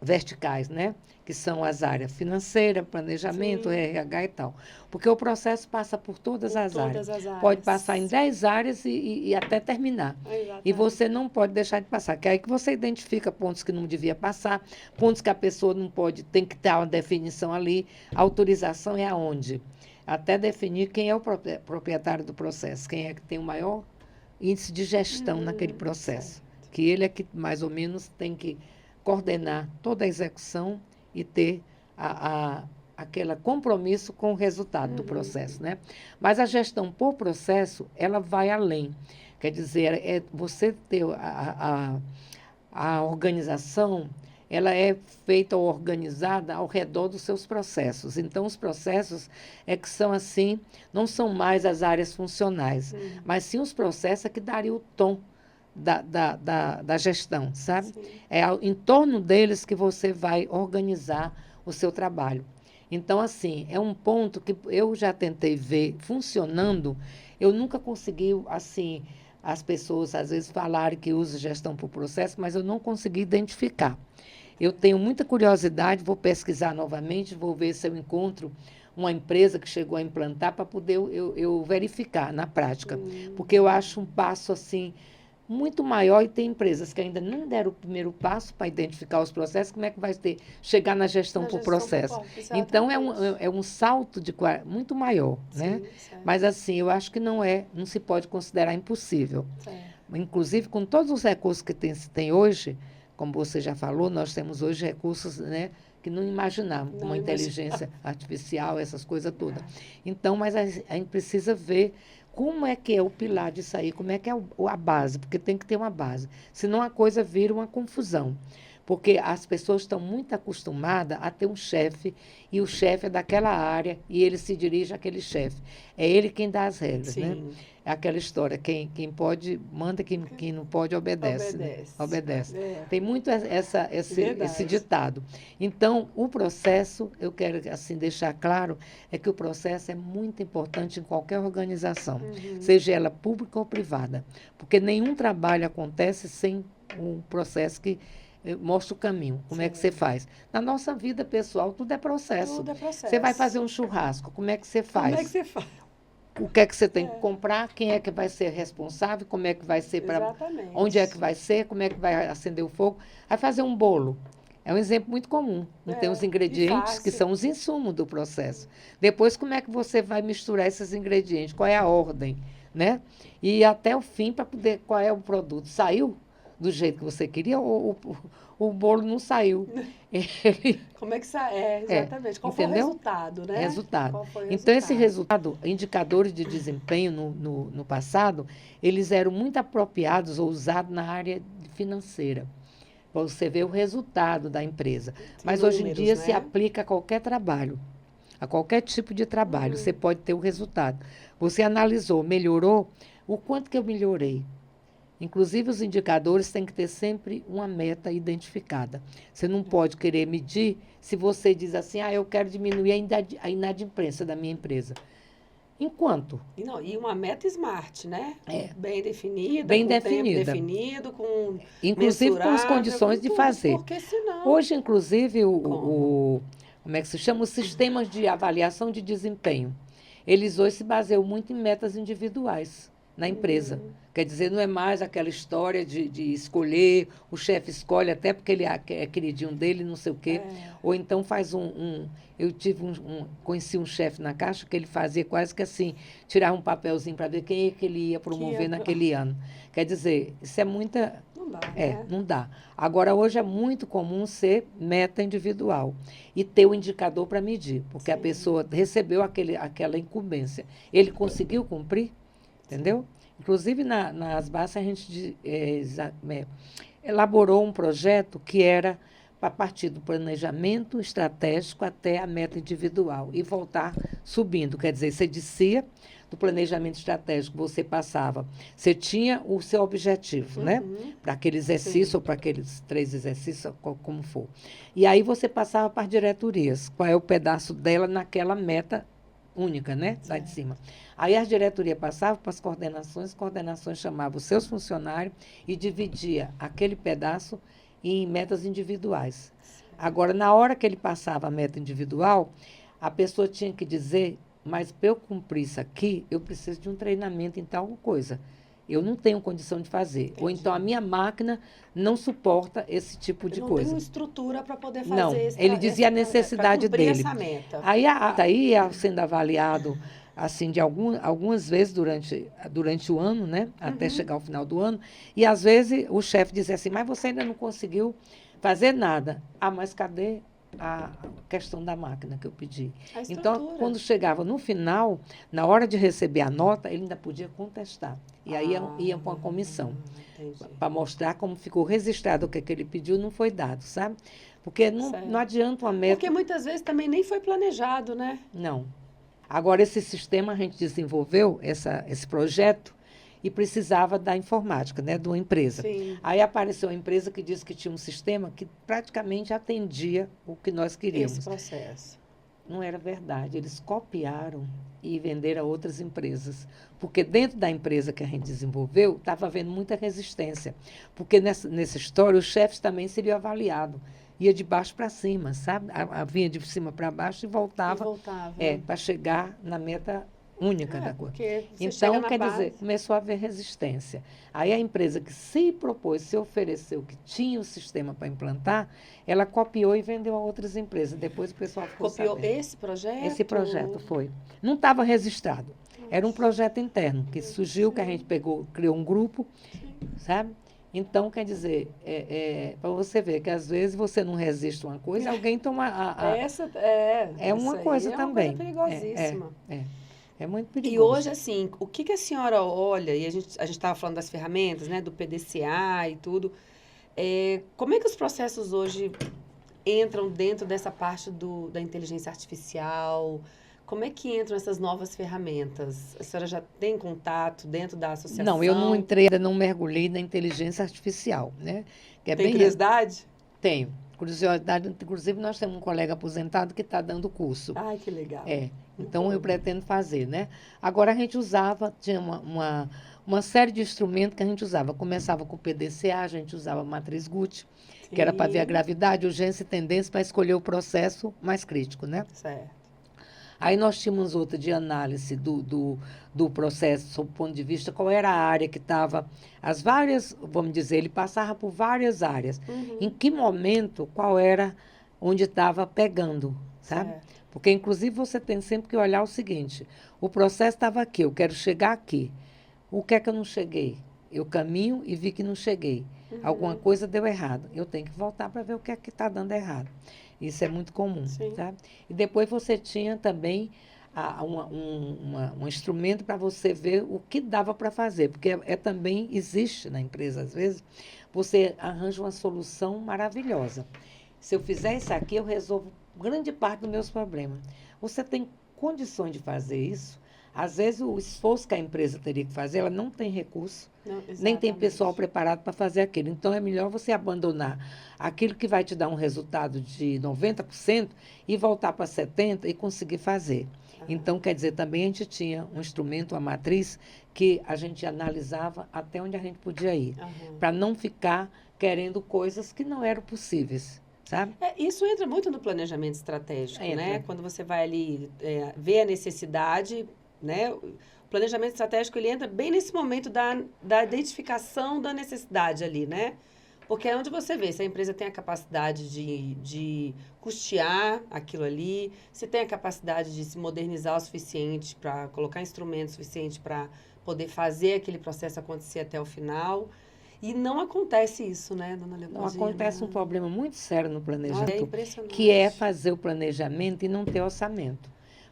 verticais, né? Que são as áreas financeira, planejamento, Sim. RH e tal. Porque o processo passa por todas Por as áreas. todas as áreas. Pode passar em 10 áreas e até terminar. Exatamente. E você não pode deixar de passar, que é aí que você identifica pontos que não devia passar, pontos que a pessoa não pode, tem que ter uma definição ali. A autorização é aonde? Até definir quem é o proprietário do processo, quem é que tem o maior índice de gestão naquele processo. Certo. Que ele é que mais ou menos tem que coordenar toda a execução e ter aquele compromisso com o resultado do processo, né? Mas a gestão por processo, ela vai além. Quer dizer, é você ter a organização, ela é feita ou organizada ao redor dos seus processos. Então, os processos é que são assim, não são mais as áreas funcionais, mas sim os processos é que dariam o tom da gestão, sabe? Sim. É em torno deles que você vai organizar o seu trabalho. Então, assim, é um ponto que eu já tentei ver funcionando, eu nunca consegui, assim, as pessoas às vezes falarem que usa gestão por processo, mas eu não consegui identificar. Eu tenho muita curiosidade, vou pesquisar novamente, vou ver se eu encontro uma empresa que chegou a implantar para poder eu verificar na prática. Porque eu acho um passo assim muito maior e tem empresas que ainda não deram o primeiro passo para identificar os processos, como é que vai chegar na gestão por processo? Então, é um salto muito maior, né? Certo. Mas assim, eu acho que não se pode considerar impossível. Certo. Inclusive, com todos os recursos que se tem hoje, como você já falou, nós temos hoje recursos, né, que não imaginávamos, como a inteligência artificial, essas coisas todas. Então, mas a gente precisa ver como é que é o pilar disso aí, como é que é a base, porque tem que ter uma base. Senão a coisa vira uma confusão. Porque as pessoas estão muito acostumadas a ter um chefe, e o chefe é daquela área, e ele se dirige àquele chefe. É ele quem dá as regras, Sim. né? É aquela história, quem pode manda, quem não pode obedece. Né? Obedece. Tem muito esse ditado. Então, o processo, eu quero assim deixar claro, é que o processo é muito importante em qualquer organização, seja ela pública ou privada, porque nenhum trabalho acontece sem um processo que mostra o caminho, como é que você faz. Na nossa vida pessoal, tudo é processo. Tudo é processo. Você vai fazer um churrasco, como é que você faz? Como é que você faz? O que é que você tem que comprar, quem é que vai ser responsável, como é que vai ser para onde é que vai ser, como é que vai acender o fogo. Vai fazer um bolo. É um exemplo muito comum. Não tem os ingredientes, que são os insumos do processo. Depois, como é que você vai misturar esses ingredientes? Qual é a ordem? Né? E até o fim, para poder, qual é o produto? Saiu do jeito que você queria ou o bolo não saiu? Como é que sai? Exatamente. Qual entendeu? foi o resultado, né? Resultado. Então, esse resultado, indicadores de desempenho no passado, eles eram muito apropriados ou usados na área financeira. Para você ver o resultado da empresa. Mas hoje em dia se aplica a qualquer trabalho, a qualquer tipo de trabalho. Você pode ter o resultado. Você analisou, melhorou, o quanto que eu melhorei? Inclusive, os indicadores têm que ter sempre uma meta identificada. Você não pode querer medir se você diz assim, eu quero diminuir a inadimplência da minha empresa. Enquanto? E uma meta smart, né? Bem definida, bem com definida. Tempo definido, com inclusive com as condições de fazer. Porque senão... Hoje, inclusive, como é que se chama? Os sistemas de avaliação de desempenho. Eles hoje se baseiam muito em metas individuais na empresa. Quer dizer, não é mais aquela história de escolher, o chefe escolhe até porque ele é queridinho dele, não sei o quê. Ou então faz eu conheci um chefe na Caixa que ele fazia quase que assim, tirar um papelzinho para ver quem é que ele ia promover naquele ano. Quer dizer, isso é muita... Não dá, não dá. Agora, hoje é muito comum ser meta individual e ter o indicador para medir, porque a pessoa recebeu aquela incumbência. Ele conseguiu cumprir? Entendeu? Inclusive, nas bases, a gente elaborou um projeto que era para partir do planejamento estratégico até a meta individual e voltar subindo. Quer dizer, você descia do planejamento estratégico, você passava, você tinha o seu objetivo, né? Para aquele exercício ou para aqueles 3 exercícios, como for. E aí você passava para as diretorias, qual é o pedaço dela naquela meta única, né? Lá de cima. Aí as diretorias passavam para as coordenações chamavam os seus funcionários e dividia aquele pedaço em metas individuais. Agora, na hora que ele passava a meta individual, a pessoa tinha que dizer, mas para eu cumprir isso aqui, eu preciso de um treinamento em tal coisa. Eu não tenho condição de fazer. Entendi. Ou então a minha máquina não suporta esse tipo de não coisa. Não tem estrutura para poder fazer não, ele dizia a necessidade dele. Essa meta. Aí ia sendo avaliado assim de algumas vezes durante o ano, né? Até chegar ao final do ano. E às vezes o chefe dizia assim, mas você ainda não conseguiu fazer nada. Ah, mas cadê a questão da máquina que eu pedi? Então, quando chegava no final, na hora de receber a nota, ele ainda podia contestar. E aí ia para uma comissão, para mostrar como ficou registrado o que ele pediu não foi dado, sabe? Porque não adianta uma meta... Porque muitas vezes também nem foi planejado, né? Não. Agora, esse sistema, a gente desenvolveu esse projeto e precisava da informática, né, de uma empresa. Sim. Aí apareceu uma empresa que disse que tinha um sistema que praticamente atendia o que nós queríamos. Esse processo. Não era verdade. Eles copiaram e venderam a outras empresas. Porque dentro da empresa que a gente desenvolveu, estava havendo muita resistência. Porque nessa história, os chefes também seriam avaliados. Ia de baixo para cima, sabe? Vinha de cima para baixo e voltava. Para chegar na meta única da coisa. Então, quer dizer, começou a haver resistência. Aí a empresa que se propôs, se ofereceu, que tinha o sistema para implantar, ela copiou e vendeu a outras empresas. Depois o pessoal ficou sabendo. Copiou esse projeto? Esse projeto foi. Não estava registrado. Era um projeto interno que surgiu, que a gente criou um grupo, sabe? Então, quer dizer, para você ver que às vezes você não resiste a uma coisa, alguém toma é uma coisa também. É uma coisa perigosíssima. É muito perigoso. E hoje, assim, o que a senhora olha, e a gente estava falando das ferramentas, né, do PDCA e tudo, como é que os processos hoje entram dentro dessa parte da inteligência artificial? Como é que entram essas novas ferramentas? A senhora já tem contato dentro da associação? Não, eu não entrei, ainda não mergulhei na inteligência artificial, né? Que tem curiosidade? Tenho. Curiosidade, inclusive nós temos um colega aposentado que está dando curso. Ai, que legal. Então eu pretendo fazer, né? Agora a gente tinha uma série de instrumentos que a gente usava. Começava com o PDCA, a gente usava a matriz Guth, que era para ver a gravidade, urgência e tendência para escolher o processo mais crítico, né? Certo. Aí nós tínhamos outra de análise do processo, sob o ponto de vista, qual era a área que estava, as várias, vamos dizer, ele passava por várias áreas. Em que momento, qual era onde estava pegando, sabe? Porque, inclusive, você tem sempre que olhar o seguinte, o processo estava aqui, eu quero chegar aqui. O que é que eu não cheguei? Eu caminho e vi que não cheguei. Alguma coisa deu errado. Eu tenho que voltar para ver o que é que está dando errado. Isso é muito comum, sabe? E depois você tinha também um instrumento para você ver o que dava para fazer, porque também existe na empresa, às vezes, você arranja uma solução maravilhosa. Se eu fizer isso aqui, eu resolvo grande parte dos meus problemas. Você tem condições de fazer isso? Às vezes, o esforço que a empresa teria que fazer, ela não tem recurso, nem tem pessoal preparado para fazer aquilo. Então, é melhor você abandonar aquilo que vai te dar um resultado de 90% e voltar para 70% e conseguir fazer. Então, quer dizer, também a gente tinha um instrumento, uma matriz, que a gente analisava até onde a gente podia ir, para não ficar querendo coisas que não eram possíveis. Sabe? Isso entra muito no planejamento estratégico, né? Quando você vai ali ver a necessidade, né? O planejamento estratégico, ele entra bem nesse momento da identificação da necessidade ali, né? Porque é onde você vê se a empresa tem a capacidade de custear aquilo ali, se tem a capacidade de se modernizar o suficiente para colocar instrumentos suficientes para poder fazer aquele processo acontecer até o final. E não acontece isso, né, dona Leopoldina? Não, acontece um problema muito sério no planejamento, é impressionante. Que é fazer o planejamento e não ter orçamento.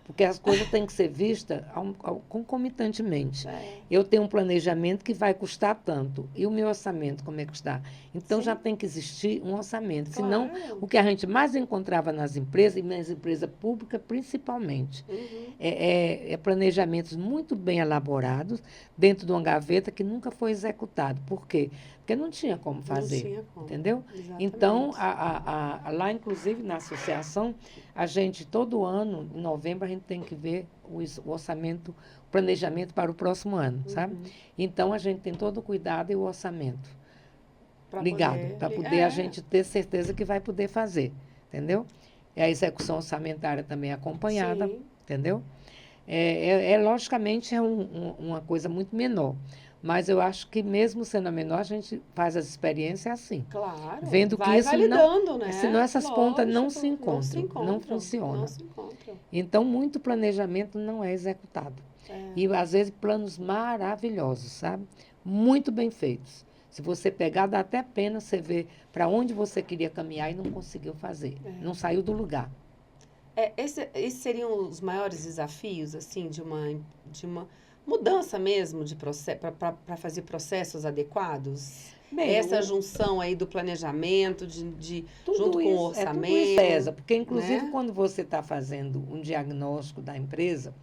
Porque as coisas têm que ser vistas concomitantemente. É. Eu tenho um planejamento que vai custar tanto. E o meu orçamento, como é que está? Então, Sim. já tem que existir um orçamento. Senão, Claro. o que a gente mais encontrava nas empresas, e nas empresas públicas principalmente, Uhum. é planejamentos muito bem elaborados dentro de uma gaveta que nunca foi executado. Por quê? Porque não tinha como Não fazer, tinha como. entendeu? Exatamente. Então, lá, inclusive, na associação, a gente, todo ano, em novembro, a gente tem que ver o orçamento, o planejamento para o próximo ano, sabe? Uhum. Então, a gente tem todo o cuidado e o orçamento Pra ligado, poder para li- poder a é. gente ter certeza que vai poder fazer, entendeu? E a execução orçamentária também é acompanhada, Sim. entendeu? Logicamente, uma coisa muito menor. Mas eu acho que mesmo sendo a menor, a gente faz as experiências assim. Claro. Vendo que Vai isso não. validando, né? Senão essas pontas não se Lógico. Não se encontram, não encontram. Não funcionam. se encontram. Então, muito planejamento não é executado. É. E, às vezes, planos maravilhosos, sabe? Muito bem feitos. Se você pegar, dá até pena você ver para onde você queria caminhar e não conseguiu fazer. Não saiu do lugar. Esses seriam os maiores desafios, assim, de uma mudança mesmo de processo, para fazer processos adequados? Bem, Essa junção aí do planejamento, junto com o tudo isso orçamento, pesa, porque, inclusive, né? quando você está fazendo um diagnóstico da empresa,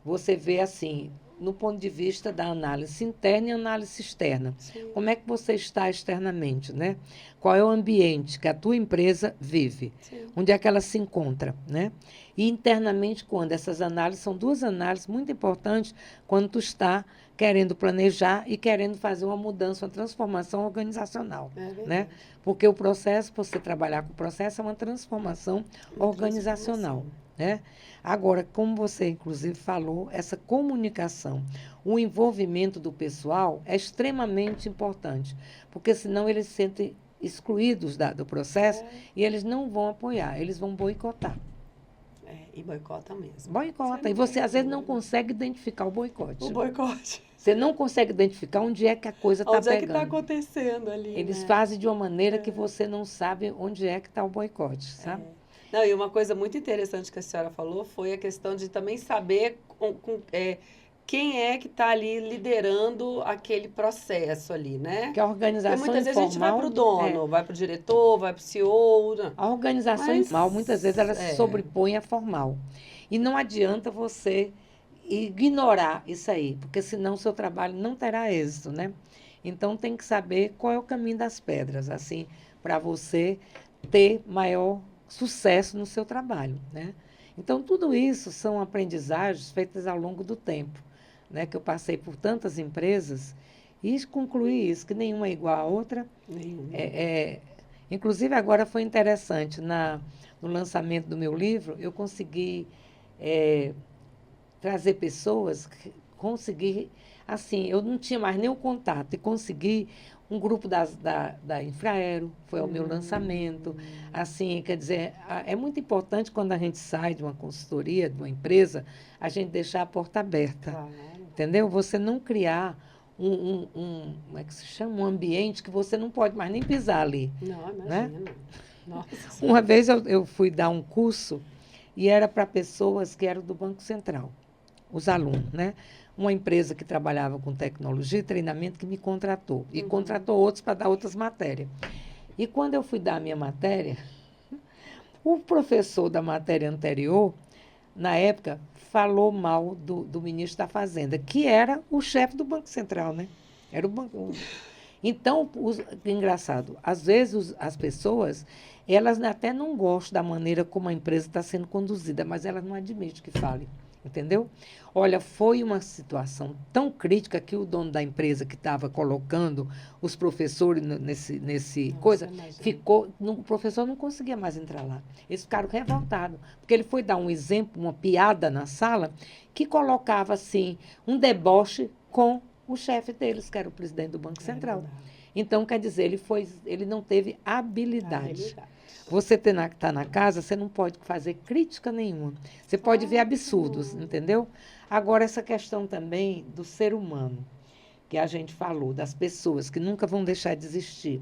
você vê assim, no ponto de vista da análise interna e análise externa. Sim. Como é que você está externamente, né? Qual é o ambiente que a tua empresa vive? Sim. Onde é que ela se encontra, né? E internamente, quando essas análises, são duas análises muito importantes quando tu está querendo planejar e querendo fazer uma mudança, uma transformação organizacional, É verdade. né? Porque o processo, você trabalhar com o processo, é uma transformação organizacional, né? Agora, como você inclusive falou, essa comunicação, o envolvimento do pessoal é extremamente importante, porque senão eles se sentem excluídos do processo e eles não vão apoiar, eles vão boicotar. E boicota mesmo. Boicota. E você às vezes não consegue identificar o boicote. O boicote. Você não consegue identificar onde é que a coisa está Onde pegando. é que está acontecendo ali, Eles né? fazem de uma maneira que você não sabe onde é que está o boicote, sabe? Não, e uma coisa muito interessante que a senhora falou foi a questão de também saber quem é que está ali liderando aquele processo ali, né? Que a organização Porque muitas vezes a gente vai informal, para o dono, vai para o diretor, vai para o CEO. Né? A organização Mas, informal, muitas vezes, ela se sobrepõe à formal. E não adianta você ignorar isso aí, porque senão o seu trabalho não terá êxito, né? Então, tem que saber qual é o caminho das pedras, assim, para você ter maior sucesso no seu trabalho, né? Então, tudo isso são aprendizagens feitas ao longo do tempo, né? Que eu passei por tantas empresas e concluí isso, que nenhuma é igual à outra. Nenhuma. Inclusive, agora foi interessante, no lançamento do meu livro, eu consegui trazer pessoas, consegui, assim, eu não tinha mais nenhum contato, e consegui um grupo da Infraero, foi o meu lançamento. Assim, quer dizer, é muito importante quando a gente sai de uma consultoria, de uma empresa, a gente deixar a porta aberta, Claro. entendeu? Você não criar como é que se chama? Um ambiente que você não pode mais nem pisar ali. Não, imagina. Né? Nossa. Uma vez eu fui dar um curso e era para pessoas que eram do Banco Central, os alunos, né? Uma empresa que trabalhava com tecnologia e treinamento que me contratou. E contratou outros para dar outras matérias. E quando eu fui dar a minha matéria, o professor da matéria anterior, na época, falou mal do ministro da Fazenda, que era o chefe do Banco Central, né? Era o banco. Então, engraçado, às vezes as pessoas, elas até não gostam da maneira como a empresa está sendo conduzida, mas elas não admitem que fale, entendeu? Olha, foi uma situação tão crítica que o dono da empresa que estava colocando os professores nesse coisa, ficou, o professor não conseguia mais entrar lá. Eles ficaram revoltados, porque ele foi dar um exemplo, uma piada na sala, que colocava, assim, um deboche com o chefe deles, que era o presidente do Banco Central. Então, quer dizer, ele não teve habilidade. Você está na casa, você não pode fazer crítica nenhuma. Você pode ver absurdos, entendeu? Agora, essa questão também do ser humano, que a gente falou, das pessoas que nunca vão deixar de existir.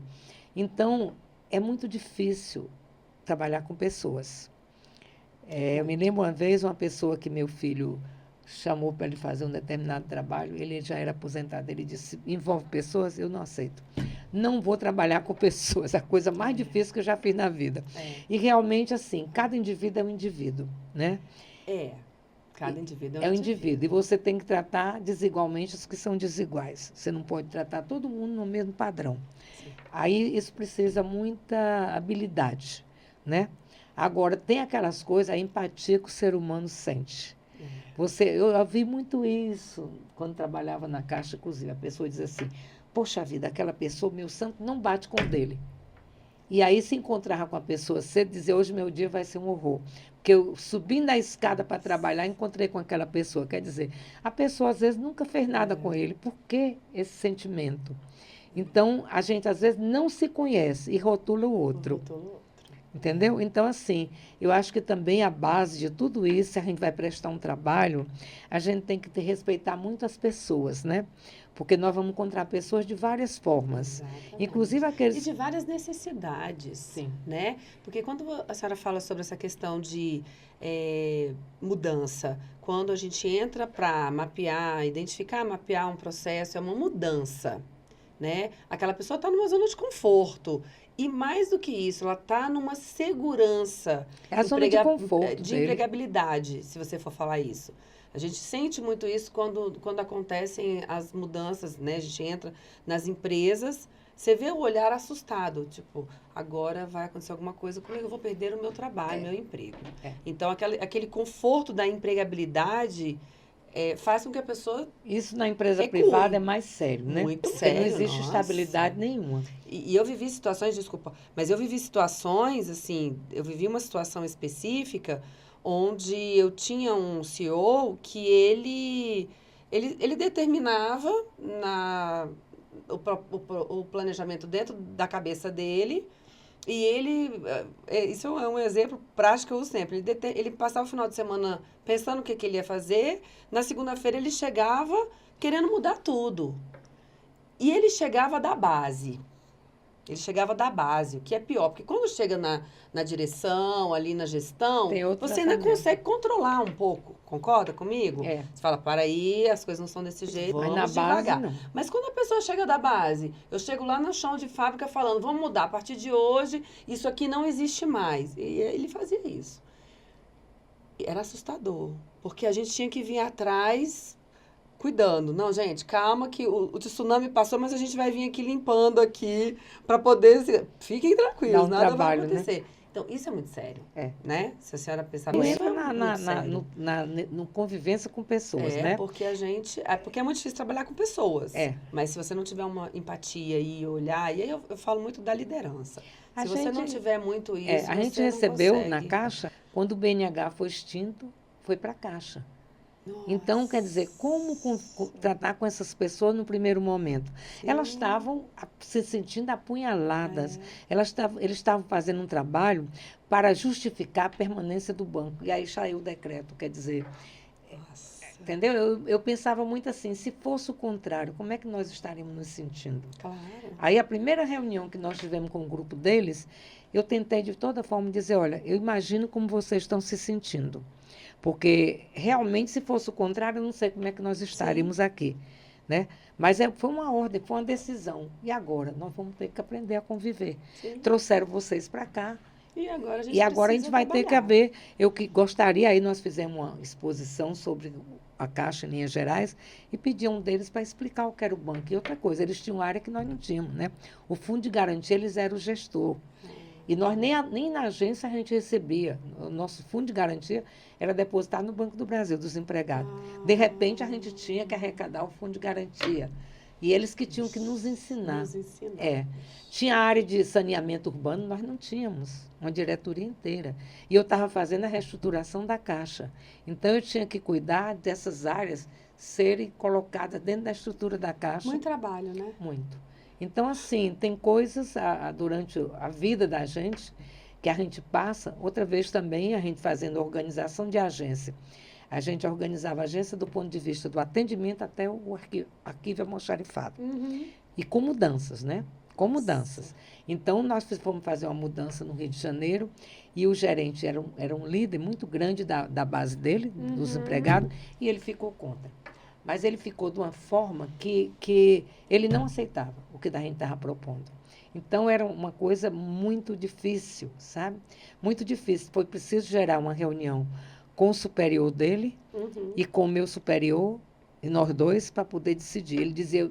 Então, é muito difícil trabalhar com pessoas. Eu me lembro uma vez, uma pessoa que meu filho chamou para ele fazer um determinado trabalho, ele já era aposentado, ele disse, envolve pessoas? Eu não aceito. Não vou trabalhar com pessoas, a coisa mais difícil que eu já fiz na vida. E realmente, assim, cada indivíduo é um indivíduo, né? Cada indivíduo É um indivíduo. E você tem que tratar desigualmente os que são desiguais. Você não pode tratar todo mundo no mesmo padrão. Sim. Aí isso precisa muita habilidade, né? Agora, tem aquelas coisas, a empatia que o ser humano sente. Eu vi muito isso quando trabalhava na Caixa, inclusive. A pessoa diz assim, poxa vida, aquela pessoa, meu santo, não bate com o dele. E aí se encontrava com a pessoa cedo, dizia, hoje meu dia vai ser um horror. Porque eu, subindo a escada para trabalhar, encontrei com aquela pessoa. Quer dizer, a pessoa às vezes nunca fez nada com ele. Por que esse sentimento? Então, a gente às vezes não se conhece e rotula o outro. Entendeu? Então, assim, eu acho que também a base de tudo isso, se a gente vai prestar um trabalho, a gente tem que respeitar muito as pessoas, né? Porque nós vamos encontrar pessoas de várias formas. Exatamente. Inclusive aqueles... E de várias necessidades. Sim. Né? Porque quando a senhora fala sobre essa questão de mudança, quando a gente entra para mapear, mapear um processo, é uma mudança. Né? Aquela pessoa está numa zona de conforto. E mais do que isso, ela está numa segurança É a zona de conforto de empregabilidade, se você for falar isso. A gente sente muito isso quando acontecem as mudanças, né? A gente entra nas empresas, você vê o olhar assustado, tipo, agora vai acontecer alguma coisa comigo, eu vou perder o meu trabalho, meu emprego. Então, aquele conforto da empregabilidade faz com que a pessoa... Isso na empresa privada é mais sério, né? Muito Porque sério, não existe estabilidade nenhuma. E eu vivi situações, desculpa, mas eu vivi situações, assim, eu vivi uma situação específica onde eu tinha um CEO que ele determinava o planejamento dentro da cabeça dele. E isso é um exemplo prático que eu uso sempre. Ele passava o final de semana pensando o que ele ia fazer. Na segunda-feira ele chegava querendo mudar tudo. E ele chegava da base. O que é pior. Porque quando chega na direção, ali na gestão, você ainda consegue controlar um pouco. Concorda comigo? Você fala, para aí, as coisas não são desse jeito, vamos devagar. Mas quando a pessoa chega da base, eu chego lá no chão de fábrica falando, vamos mudar, a partir de hoje, isso aqui não existe mais. E ele fazia isso. Era assustador. Porque a gente tinha que vir atrás... cuidando. Não, gente, calma que o tsunami passou, mas a gente vai vir aqui limpando aqui para poder... Fiquem tranquilos, nada vai acontecer. Né? Então, isso é muito sério, né? Se a senhora pensar... Isso entra no convivência com pessoas, né? Porque porque é muito difícil trabalhar com pessoas. Mas se você não tiver uma empatia e olhar... E aí eu falo muito da liderança. Se você não tiver muito isso, a gente recebeu na Caixa, quando o BNH foi extinto, foi para a Caixa. Nossa. Então, quer dizer, como tratar com essas pessoas no primeiro momento? Sim. Elas estavam se sentindo apunhaladas. Eles estavam fazendo um trabalho para justificar a permanência do banco. E aí saiu o decreto, quer dizer... Nossa. Entendeu? Eu pensava muito assim, se fosse o contrário, como é que nós estaríamos nos sentindo? Claro. Aí, a primeira reunião que nós tivemos com o grupo deles, eu tentei de toda forma dizer, olha, eu imagino como vocês estão se sentindo. Porque, realmente, se fosse o contrário, eu não sei como é que nós estaríamos aqui. Né? Mas foi uma ordem, foi uma decisão. E agora? Nós vamos ter que aprender a conviver. Sim. Trouxeram vocês para cá. E agora a gente vai ter que haver... Eu que gostaria, aí nós fizemos uma exposição sobre a Caixa, em linhas gerais, e pedi a um deles para explicar o que era o banco. E outra coisa, eles tinham área que nós não tínhamos. Né? O fundo de garantia, eles eram o gestor. E nós nem na agência a gente recebia. O nosso fundo de garantia era depositado no Banco do Brasil, dos empregados. De repente, a gente tinha que arrecadar o fundo de garantia. E eles que tinham que nos ensinar. Tinha a área de saneamento urbano, nós não tínhamos. Uma diretoria inteira. E eu estava fazendo a reestruturação da Caixa. Então, eu tinha que cuidar dessas áreas serem colocadas dentro da estrutura da Caixa. Muito trabalho, né? Muito. Então, assim, tem coisas durante a vida da gente que a gente passa. Outra vez também, a gente fazendo organização de agência. A gente organizava a agência do ponto de vista do atendimento até o arquivo almoxarifado. E com mudanças, né? Com mudanças. Então, nós fomos fazer uma mudança no Rio de Janeiro E o gerente era um líder muito grande da base dele, dos empregados, e ele ficou contra. Mas ele ficou de uma forma que ele não aceitava o que a gente estava propondo. Então, era uma coisa muito difícil, sabe? Muito difícil. Foi preciso gerar uma reunião com o superior dele e com o meu superior, e nós dois, para poder decidir. Ele dizia,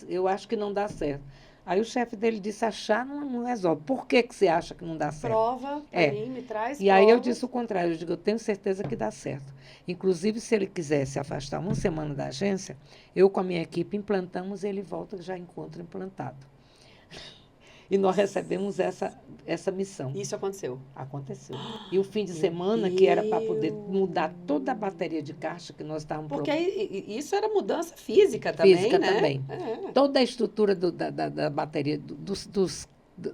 eu acho que não dá certo. Aí o chefe dele disse, achar não resolve. Por que você acha que não dá certo? Prova para mim, me traz E aí eu provas. disse o contrário, eu digo, eu tenho certeza que dá certo. Inclusive, se ele quiser se afastar uma semana da agência, eu com a minha equipe implantamos e ele volta e já encontra implantado. E nós recebemos essa missão. Isso aconteceu. Aconteceu. E o fim de semana, que era para poder mudar toda a bateria de caixa que nós estávamos... Porque isso era mudança física também, Física né? também. É. Toda a estrutura da bateria,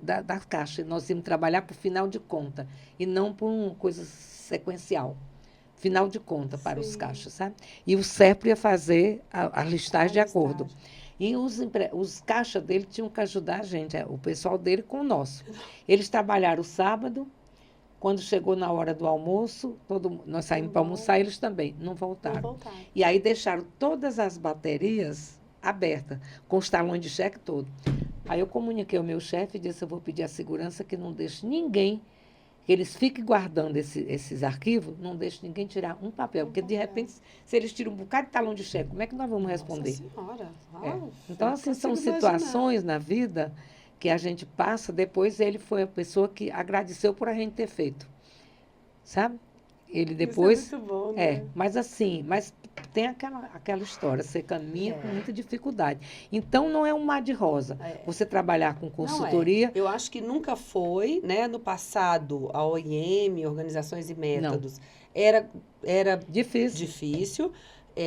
da caixa, nós íamos trabalhar por final de conta e não por uma coisa sequencial. Final de conta para os caixas, sabe? E o SERPRO ia fazer a listagem de acordo. E os caixas dele tinham que ajudar a gente, o pessoal dele com o nosso. Eles trabalharam o sábado, quando chegou na hora do almoço, nós saímos para almoçar, eles também não voltaram. E aí deixaram todas as baterias abertas, com os talões de cheque todo. Aí eu comuniquei ao meu chefe e disse, eu vou pedir à segurança que não deixe ninguém, que eles fiquem guardando esses arquivos, não deixe ninguém tirar um papel, porque de repente, se eles tiram um bocado de talão de cheque, como é que nós vamos responder? Nossa Senhora. Então, assim, são situações na vida que a gente passa, depois ele foi a pessoa que agradeceu por a gente ter feito, sabe? Ele depois... Isso é muito bom, né? Mas assim, tem aquela história, você caminha com muita dificuldade. Então, não é um mar de rosa. Você trabalhar com consultoria... Eu acho que nunca foi, né? No passado, a OIM, Organizações e Métodos, era difícil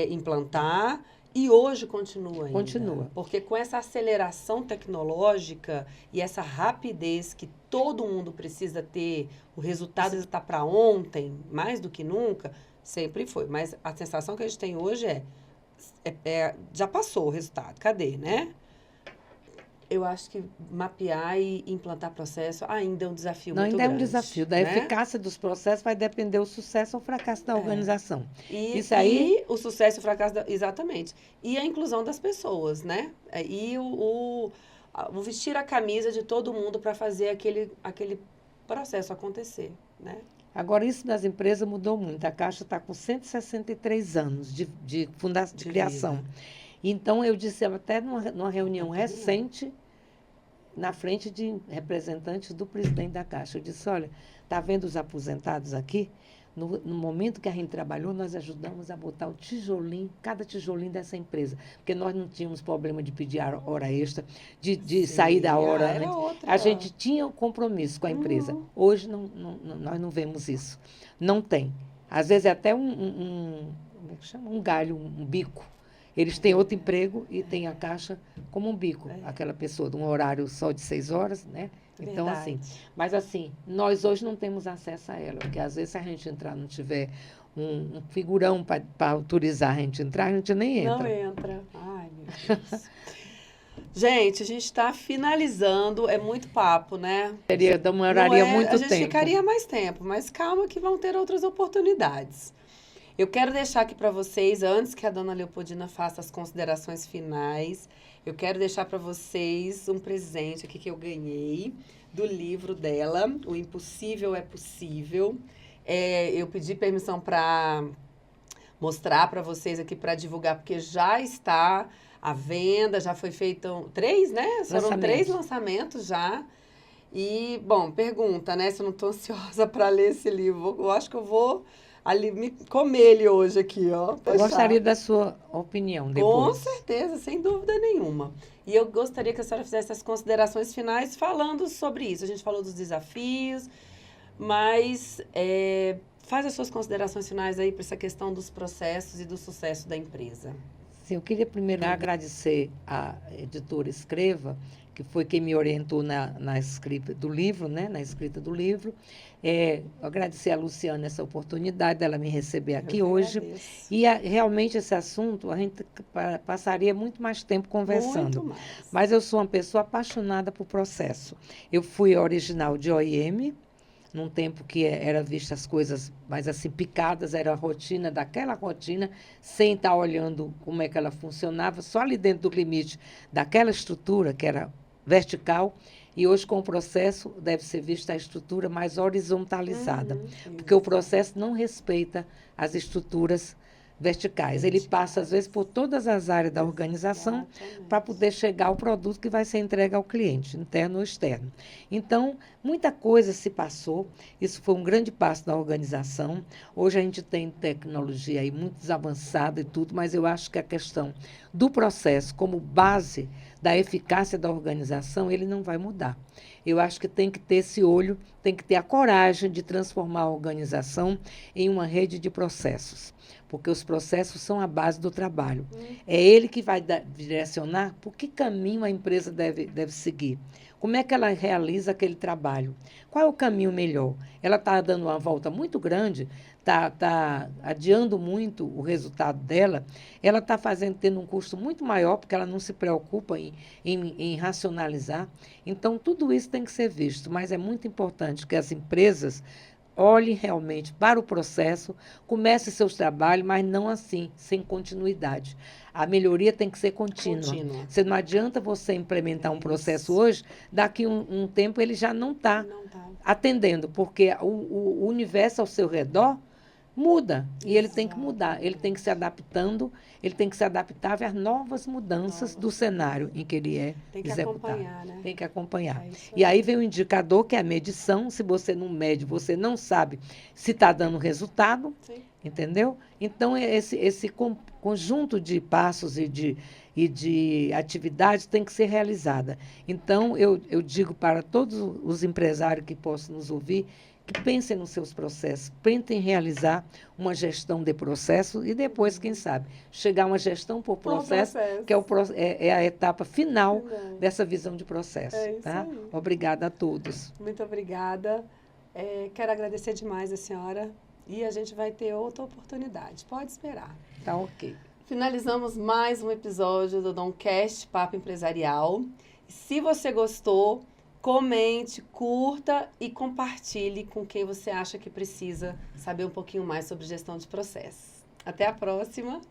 implantar e hoje continua ainda. Continua. Porque com essa aceleração tecnológica e essa rapidez que todo mundo precisa ter, o resultado está para ontem, mais do que nunca, sempre foi. Mas a sensação que a gente tem hoje já passou o resultado. Cadê, né? Eu acho que mapear e implantar processo ainda é um desafio muito grande. Ainda é um desafio. Da eficácia dos processos vai depender o sucesso ou o fracasso da organização. E o sucesso e o fracasso, exatamente. E a inclusão das pessoas, né? E o vestir a camisa de todo mundo para fazer aquele processo acontecer, né? Agora, isso nas empresas mudou muito. A Caixa está com 163 anos de criação. Então, eu disse até numa reunião recente, na frente de representantes do presidente da Caixa, eu disse, olha, está vendo os aposentados aqui? No momento que a gente trabalhou, nós ajudamos a botar o tijolinho, cada tijolinho dessa empresa. Porque nós não tínhamos problema de pedir hora extra, de sair da hora antes. A gente tinha um compromisso com a empresa. Hoje, nós não vemos isso. Não tem. Às vezes, é até como é que chama? Um galho, um bico. Eles têm outro emprego e têm a Caixa como um bico. Aquela pessoa de um horário só de 6 horas, né? Então, assim, mas assim, nós hoje não temos acesso a ela, porque às vezes se a gente entrar, não tiver um figurão para autorizar a gente entrar, a gente nem entra. Não entra. Ai, meu Deus. Gente, a gente está finalizando, é muito papo, né? Demoraria muito tempo. A gente ficaria mais tempo, mas calma que vão ter outras oportunidades. Eu quero deixar aqui para vocês, antes que a dona Leopoldina faça as considerações finais, eu quero deixar para vocês um presente aqui que eu ganhei do livro dela, O Impossível é Possível. Eu pedi permissão para mostrar para vocês aqui, para divulgar, porque já está à venda, já foi feito 3, né? Foram 3 lançamentos já. E, bom, pergunta, né? Se eu não estou ansiosa para ler esse livro. Eu acho que eu vou me comer ele hoje aqui, ó. Eu gostaria da sua opinião depois. Com certeza, sem dúvida nenhuma. E eu gostaria que a senhora fizesse as considerações finais falando sobre isso. A gente falou dos desafios, mas faz as suas considerações finais aí para essa questão dos processos e do sucesso da empresa. Sim, eu queria primeiro agradecer à editora Escreva, que foi quem me orientou na escrita do livro, né? Na escrita do livro. Agradecer a Luciana essa oportunidade dela me receber aqui hoje. E realmente esse assunto, a gente passaria muito mais tempo conversando. Muito mais. Mas eu sou uma pessoa apaixonada por processo. Eu fui original de OIM, num tempo que era vista as coisas mais assim picadas, era a rotina daquela rotina, sem estar olhando como é que ela funcionava, só ali dentro do limite daquela estrutura que era vertical, e hoje com o processo deve ser vista a estrutura mais horizontalizada, porque o processo não respeita as estruturas verticais. Ele passa, às vezes, por todas as áreas da organização para poder chegar ao produto que vai ser entregue ao cliente, interno ou externo. Então, muita coisa se passou, isso foi um grande passo da organização. Hoje a gente tem tecnologia aí muito avançada e tudo, mas eu acho que a questão do processo como base da eficácia da organização, ele não vai mudar. Eu acho que tem que ter esse olho, tem que ter a coragem de transformar a organização em uma rede de processos, porque os processos são a base do trabalho. É ele que vai direcionar por que caminho a empresa deve seguir. Como é que ela realiza aquele trabalho? Qual é o caminho melhor? Ela está dando uma volta muito grande, está adiando muito o resultado dela, ela está tendo um custo muito maior, porque ela não se preocupa em racionalizar. Então, tudo isso tem que ser visto, mas é muito importante que as empresas olhem realmente para o processo, comece seus trabalhos, mas não assim, sem continuidade. A melhoria tem que ser contínua. Você não adianta você implementar um processo hoje, daqui um tempo ele já não está atendendo, porque o universo ao seu redor muda, e ele tem que mudar, ele tem que se adaptando, ele tem que se adaptar às novas mudanças do cenário em que ele é executado. Tem que acompanhar. E aí vem o indicador, que é a medição. Se você não mede, você não sabe se está dando resultado, entendeu? Então, esse conjunto de passos e de atividades tem que ser realizada. Então, eu digo para todos os empresários que possam nos ouvir, que pensem nos seus processos, pensem em realizar uma gestão de processo e depois, quem sabe, chegar a uma gestão por processo, que é a etapa final dessa visão de processo. Tá? Obrigada a todos. Muito obrigada. Quero agradecer demais a senhora e a gente vai ter outra oportunidade. Pode esperar. Tá ok. Finalizamos mais um episódio do Domcast Papo Empresarial. Se você gostou, comente, curta e compartilhe com quem você acha que precisa saber um pouquinho mais sobre gestão de processos. Até a próxima!